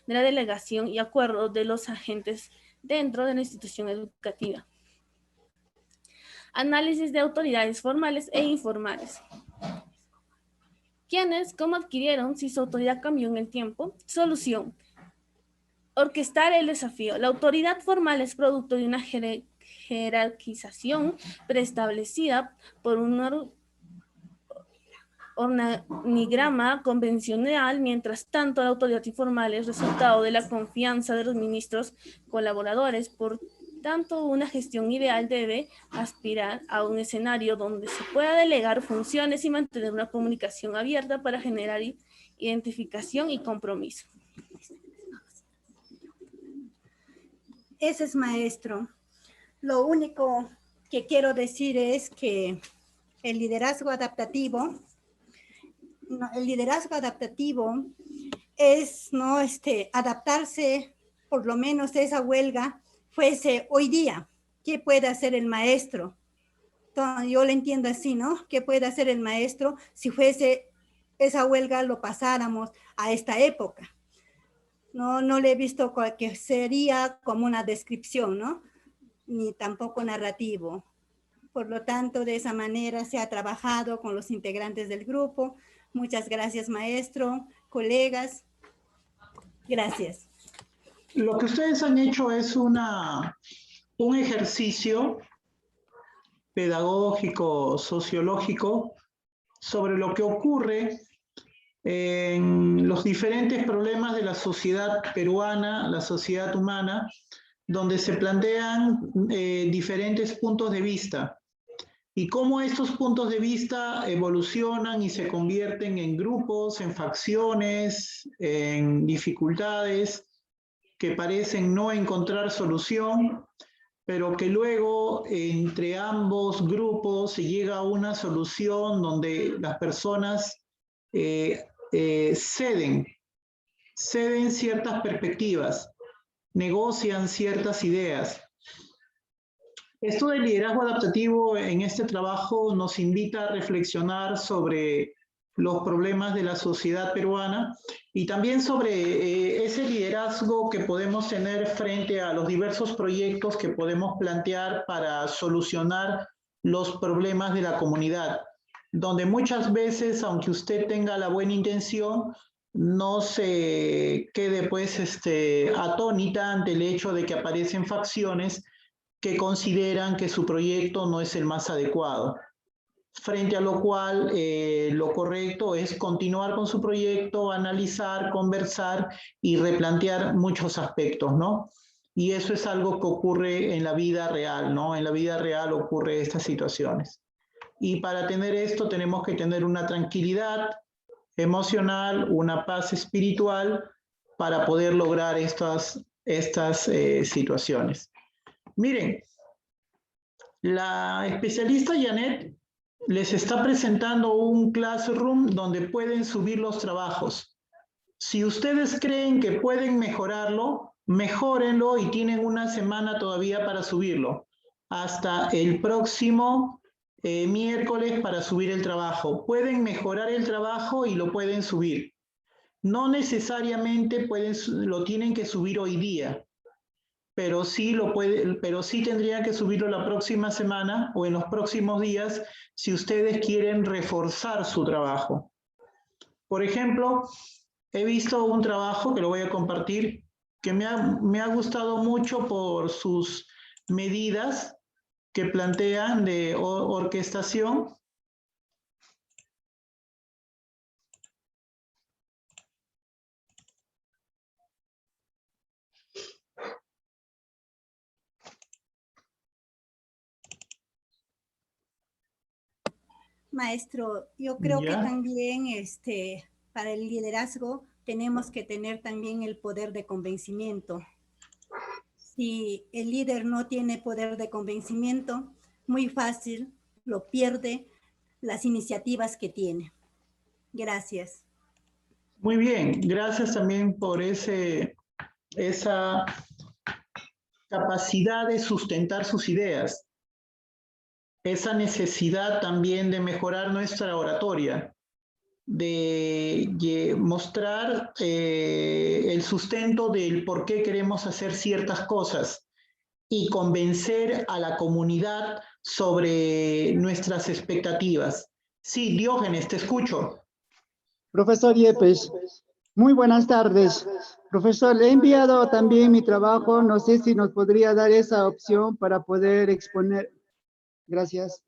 de la delegación y acuerdo de los agentes dentro de la institución educativa. Análisis de autoridades formales e informales. ¿Quiénes? ¿Cómo adquirieron? Si su autoridad cambió en el tiempo. Solución. orquestar el desafío. La autoridad formal es producto de una jerarquización preestablecida por un organigrama convencional. Mientras tanto, la autoridad informal es resultado de la confianza de los ministros colaboradores. Por tanto, una gestión ideal debe aspirar a un escenario donde se pueda delegar funciones y mantener una comunicación abierta para generar identificación y compromiso. Ese es, maestro. Lo único que quiero decir es que el liderazgo adaptativo es adaptarse, por lo menos esa huelga fuese hoy día. ¿Qué puede hacer el maestro? Entonces, yo lo entiendo así, ¿no? ¿Qué puede hacer el maestro si fuese esa huelga, lo pasáramos a esta época? No le he visto que sería como una descripción, ¿no? Ni tampoco narrativo. Por lo tanto, de esa manera se ha trabajado con los integrantes del grupo. Muchas gracias, maestro, colegas. Gracias. Lo que ustedes han hecho es un ejercicio pedagógico, sociológico, sobre lo que ocurre en los diferentes problemas de la sociedad peruana, la sociedad humana, donde se plantean diferentes puntos de vista y cómo estos puntos de vista evolucionan y se convierten en grupos, en facciones, en dificultades que parecen no encontrar solución, pero que luego entre ambos grupos se llega a una solución donde las personas ceden ciertas perspectivas, negocian ciertas ideas. Esto del liderazgo adaptativo en este trabajo nos invita a reflexionar sobre los problemas de la sociedad peruana y también sobre ese liderazgo que podemos tener frente a los diversos proyectos que podemos plantear para solucionar los problemas de la comunidad, donde muchas veces, aunque usted tenga la buena intención, no se quede pues atónita ante el hecho de que aparecen facciones que consideran que su proyecto no es el más adecuado. Frente a lo cual lo correcto es continuar con su proyecto, analizar, conversar y replantear muchos aspectos, ¿no? Y eso es algo que ocurre en la vida real, ¿no? En la vida real ocurre estas situaciones. Y para tener esto tenemos que tener una tranquilidad emocional, una paz espiritual para poder lograr estas situaciones. Miren, la especialista Janet les está presentando un classroom donde pueden subir los trabajos. Si ustedes creen que pueden mejorarlo, mejórenlo y tienen una semana todavía para subirlo. Hasta el próximo miércoles para subir el trabajo. Pueden mejorar el trabajo y lo pueden subir. No necesariamente lo tienen que subir hoy día, pero sí tendrían que subirlo la próxima semana o en los próximos días si ustedes quieren reforzar su trabajo. Por ejemplo, he visto un trabajo que lo voy a compartir que me ha gustado mucho por sus medidas que plantean de orquestación. Maestro, yo creo que también para el liderazgo tenemos que tener también el poder de convencimiento. Si el líder no tiene poder de convencimiento, muy fácil lo pierde las iniciativas que tiene. Gracias. Muy bien, gracias también por esa capacidad de sustentar sus ideas. Esa necesidad también de mejorar nuestra oratoria, de mostrar el sustento del por qué queremos hacer ciertas cosas y convencer a la comunidad sobre nuestras expectativas. Sí, Diógenes, te escucho. Profesor Yepes, Muy buenas tardes. Profesor, le he enviado también mi trabajo. No sé si nos podría dar esa opción para poder exponer. Gracias.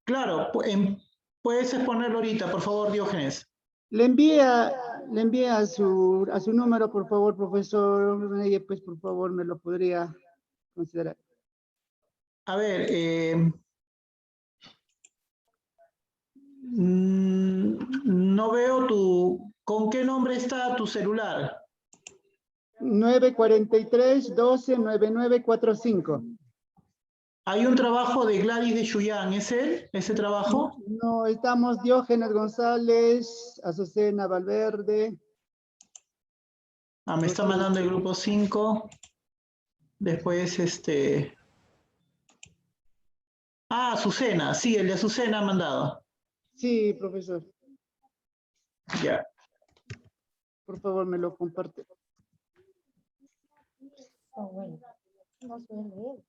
Claro, puedes exponerlo ahorita, por favor, Diógenes. Le envía a su número, por favor, profesor. Pues, por favor, me lo podría considerar. A ver, no veo ¿con qué nombre está tu celular? 943-12-9945. Hay un trabajo de Gladys de Chuyán, ¿es él, ese trabajo? No, estamos Diógenes González, Azucena Valverde. Me está mandando el grupo 5. Después, Azucena, sí, el de Azucena ha mandado. Sí, profesor. Ya. Por favor, me lo comparte. Bueno, no sé leer.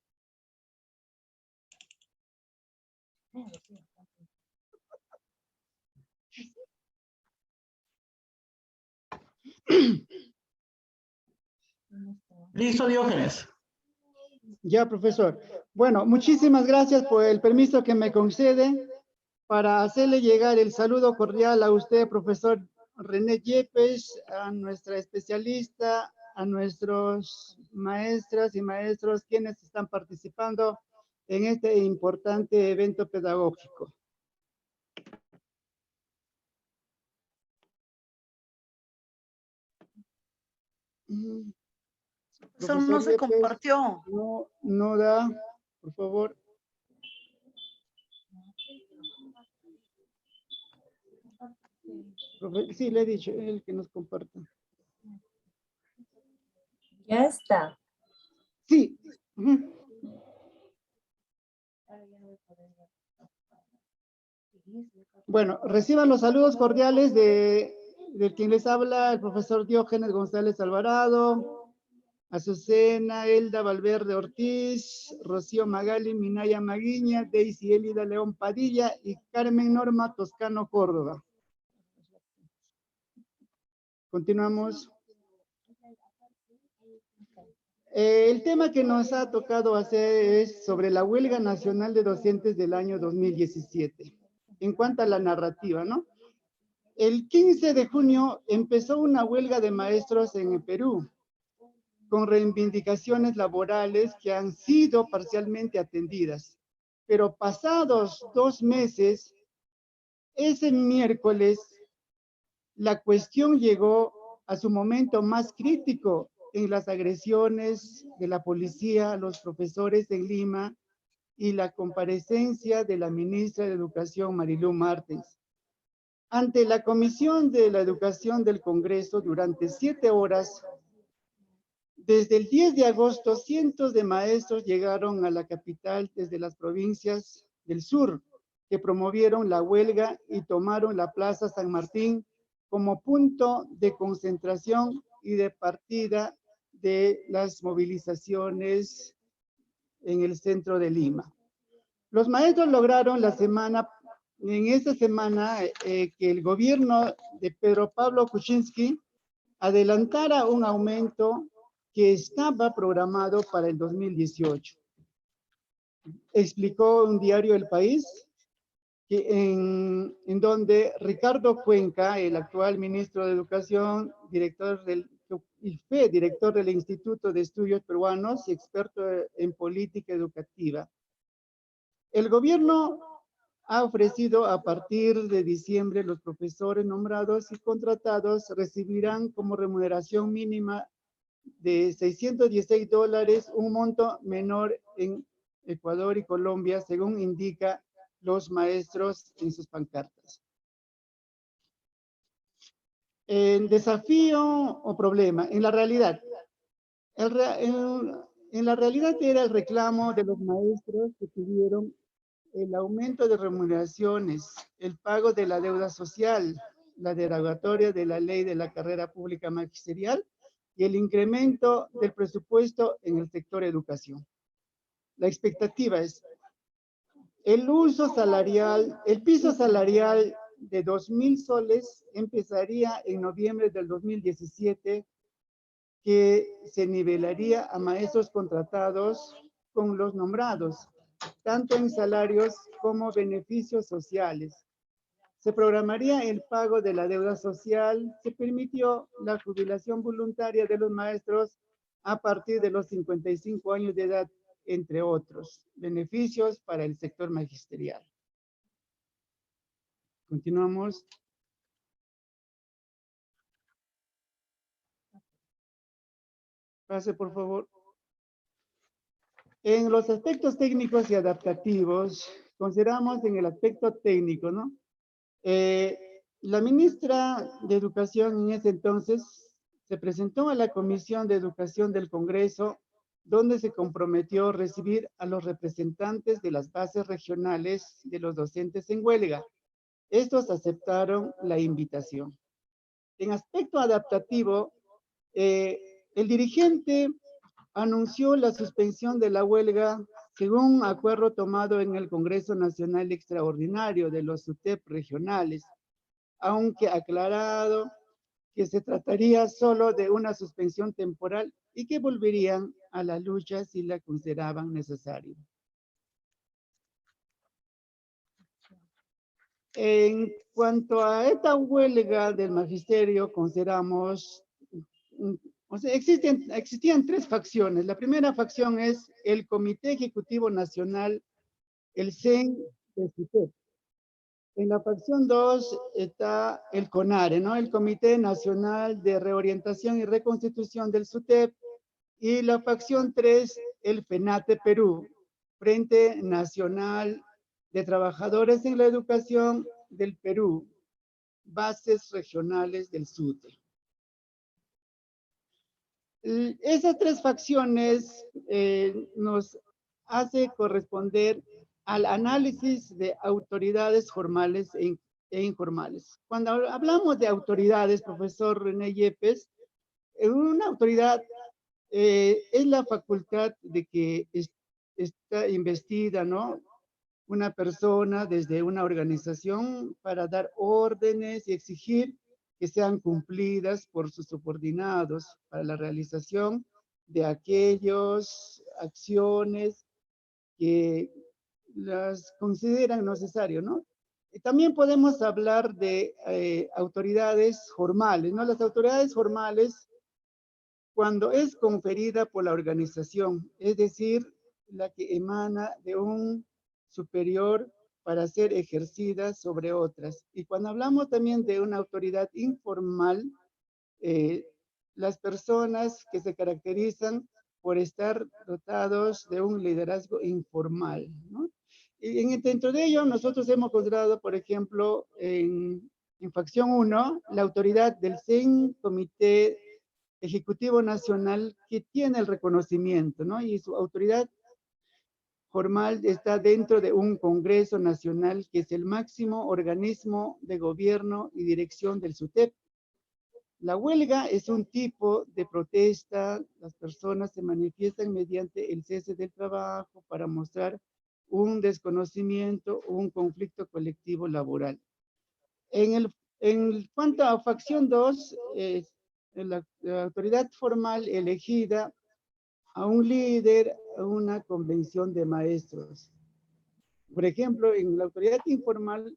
Listo, Diógenes. Ya, profesor. Bueno, muchísimas gracias por el permiso que me concede para hacerle llegar el saludo cordial a usted, profesor René Yepes, a nuestra especialista, a nuestros maestras y maestros quienes están participando en este importante evento pedagógico. Eso no se compartió. No da, por favor. Sí, le he dicho, el que nos comparta. Ya está. Sí. Bueno, reciban los saludos cordiales de quien les habla, el profesor Diógenes González Alvarado, Azucena Elda Valverde Ortiz, Rocío Magali Minaya Maguiña, Daisy Elida León Padilla y Carmen Norma Toscano Córdoba. Continuamos. El tema que nos ha tocado hacer es sobre la huelga nacional de docentes del año 2017. En cuanto a la narrativa, ¿no? El 15 de junio empezó una huelga de maestros en el Perú, con reivindicaciones laborales que han sido parcialmente atendidas. Pero pasados 2 meses, ese miércoles, la cuestión llegó a su momento más crítico en las agresiones de la policía a los profesores en Lima y la comparecencia de la ministra de Educación, Marilú Martens. Ante la Comisión de la Educación del Congreso, durante 7 horas, desde el 10 de agosto, cientos de maestros llegaron a la capital desde las provincias del sur, que promovieron la huelga y tomaron la Plaza San Martín como punto de concentración y de partida de las movilizaciones en el centro de Lima. Los maestros lograron en esa semana que el gobierno de Pedro Pablo Kuczynski adelantara un aumento que estaba programado para el 2018. Explicó un diario El País que en donde Ricardo Cuenca, el actual ministro de Educación, director del Instituto de Estudios Peruanos y experto en política educativa. El gobierno ha ofrecido a partir de diciembre los profesores nombrados y contratados recibirán como remuneración mínima de $616, un monto menor en Ecuador y Colombia, según indica los maestros en sus pancartas. El desafío o problema, en la realidad, en la realidad era el reclamo de los maestros que tuvieron el aumento de remuneraciones, el pago de la deuda social, la derogatoria de la ley de la carrera pública magisterial y el incremento del presupuesto en el sector educación. La expectativa es el piso salarial de 2.000 soles empezaría en noviembre del 2017, que se nivelaría a maestros contratados con los nombrados, tanto en salarios como beneficios sociales. Se programaría el pago de la deuda social, se permitió la jubilación voluntaria de los maestros a partir de los 55 años de edad, entre otros beneficios para el sector magisterial. Continuamos. Pase, por favor. En los aspectos técnicos y adaptativos, consideramos en el aspecto técnico, ¿no? La ministra de Educación en ese entonces se presentó a la Comisión de Educación del Congreso, donde se comprometió a recibir a los representantes de las bases regionales de los docentes en huelga. Estos aceptaron la invitación. En aspecto adaptativo, el dirigente anunció la suspensión de la huelga según un acuerdo tomado en el Congreso Nacional Extraordinario de los SUTEP regionales, aunque aclarado que se trataría solo de una suspensión temporal y que volverían a la lucha si la consideraban necesaria. En cuanto a esta huelga del magisterio, consideramos, o sea, existían tres facciones. La primera facción es el Comité Ejecutivo Nacional, el CEN de SUTEP. En la facción 2 está el CONARE, ¿no? El Comité Nacional de Reorientación y Reconstitución del SUTEP. Y la facción 3, el FENATE Perú, Frente Nacional de Trabajadores en la Educación del Perú, bases regionales del SUTE. Esas tres facciones nos hace corresponder al análisis de autoridades formales e informales. Cuando hablamos de autoridades, profesor René Yepes, una autoridad es la facultad de que está investida, ¿no? Una persona desde una organización para dar órdenes y exigir que sean cumplidas por sus subordinados para la realización de aquellas acciones que las consideran necesarias, ¿no? Y también podemos hablar de autoridades formales, ¿no? Las autoridades formales, cuando es conferida por la organización, es decir, la que emana de un superior para ser ejercida sobre otras. Y cuando hablamos también de una autoridad informal, las personas que se caracterizan por estar dotados de un liderazgo informal, ¿no? Y dentro de ello, nosotros hemos considerado, por ejemplo, en facción 1, la autoridad del CEN, Comité Ejecutivo Nacional, que tiene el reconocimiento, ¿no? Y su autoridad formal está dentro de un Congreso Nacional, que es el máximo organismo de gobierno y dirección del SUTEP. La huelga es un tipo de protesta. Las personas se manifiestan mediante el cese del trabajo para mostrar un desconocimiento o un conflicto colectivo laboral. En cuanto a facción 2, la autoridad formal elegida a un líder, a una convención de maestros. Por ejemplo, en la autoridad informal,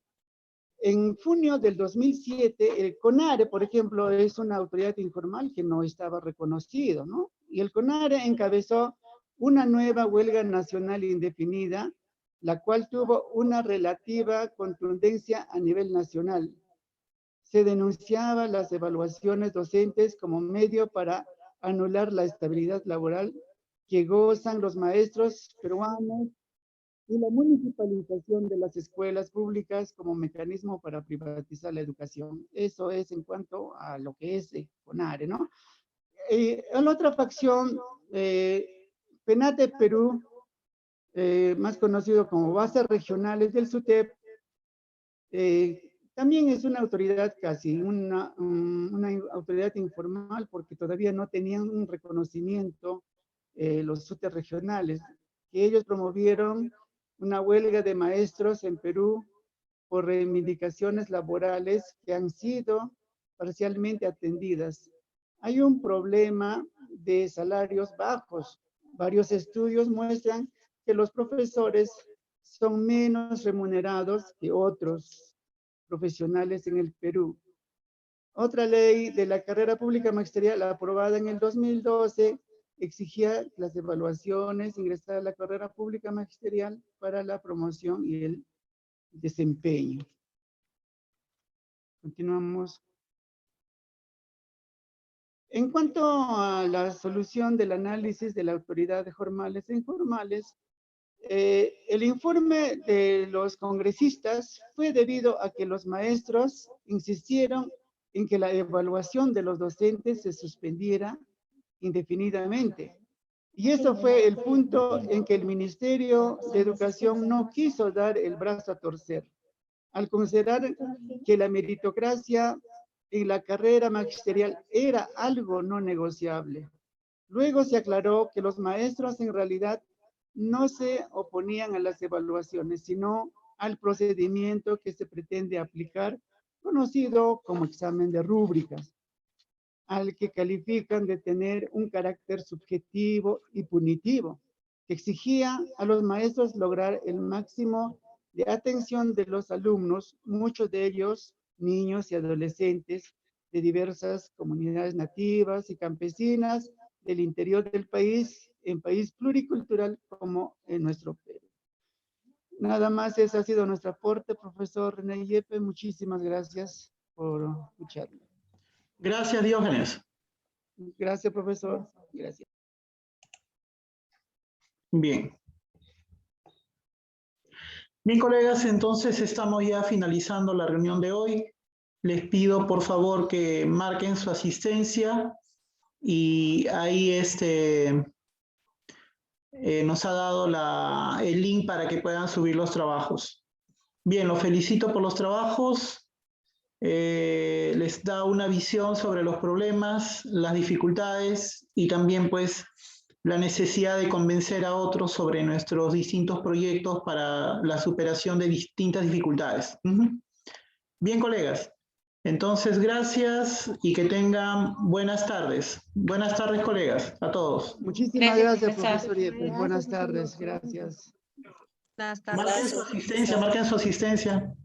en junio del 2007, el CONARE, por ejemplo, es una autoridad informal que no estaba reconocido, ¿no? Y el CONARE encabezó una nueva huelga nacional indefinida, la cual tuvo una relativa contundencia a nivel nacional. Se denunciaba las evaluaciones docentes como medio para anular la estabilidad laboral que gozan los maestros peruanos y la municipalización de las escuelas públicas como mecanismo para privatizar la educación. Eso es en cuanto a lo que es CONARE, ¿no? En la otra facción, FENATE Perú, más conocido como bases regionales del SUTEP, también es una autoridad casi, una autoridad informal, porque todavía no tenían un reconocimiento los SUTEP regionales, que ellos promovieron una huelga de maestros en Perú por reivindicaciones laborales que han sido parcialmente atendidas. Hay un problema de salarios bajos. Varios estudios muestran que los profesores son menos remunerados que otros profesionales en el Perú. Otra ley de la carrera pública magisterial aprobada en el 2012 exigía las evaluaciones, ingresar a la carrera pública magisterial para la promoción y el desempeño. Continuamos. En cuanto a la solución del análisis de la autoridad de formales e informales, el informe de los congresistas fue debido a que los maestros insistieron en que la evaluación de los docentes se suspendiera indefinidamente. Y eso fue el punto en que el Ministerio de Educación no quiso dar el brazo a torcer, al considerar que la meritocracia en la carrera magisterial era algo no negociable. Luego se aclaró que los maestros en realidad no se oponían a las evaluaciones, sino al procedimiento que se pretende aplicar, conocido como examen de rúbricas, al que califican de tener un carácter subjetivo y punitivo, que exigía a los maestros lograr el máximo de atención de los alumnos, muchos de ellos niños y adolescentes de diversas comunidades nativas y campesinas del interior del país, en país pluricultural como en nuestro Perú. Nada más, ese ha sido nuestro aporte, profesor René Yepes. Muchísimas gracias por escucharme. Gracias, Diógenes. Gracias, profesor. Gracias. Bien. Bien, colegas, entonces estamos ya finalizando la reunión de hoy. Les pido, por favor, que marquen su asistencia y ahí nos ha dado el link para que puedan subir los trabajos. Bien, los felicito por los trabajos. Les da una visión sobre los problemas, las dificultades y también pues la necesidad de convencer a otros sobre nuestros distintos proyectos para la superación de distintas dificultades. Bien, colegas. Entonces, gracias y que tengan buenas tardes. Buenas tardes, colegas, a todos. Muchísimas gracias, profesor Yepes. Buenas tardes, gracias. Buenas tardes. Marquen su asistencia, marquen su asistencia.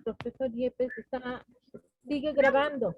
Profesor Yepes sigue grabando.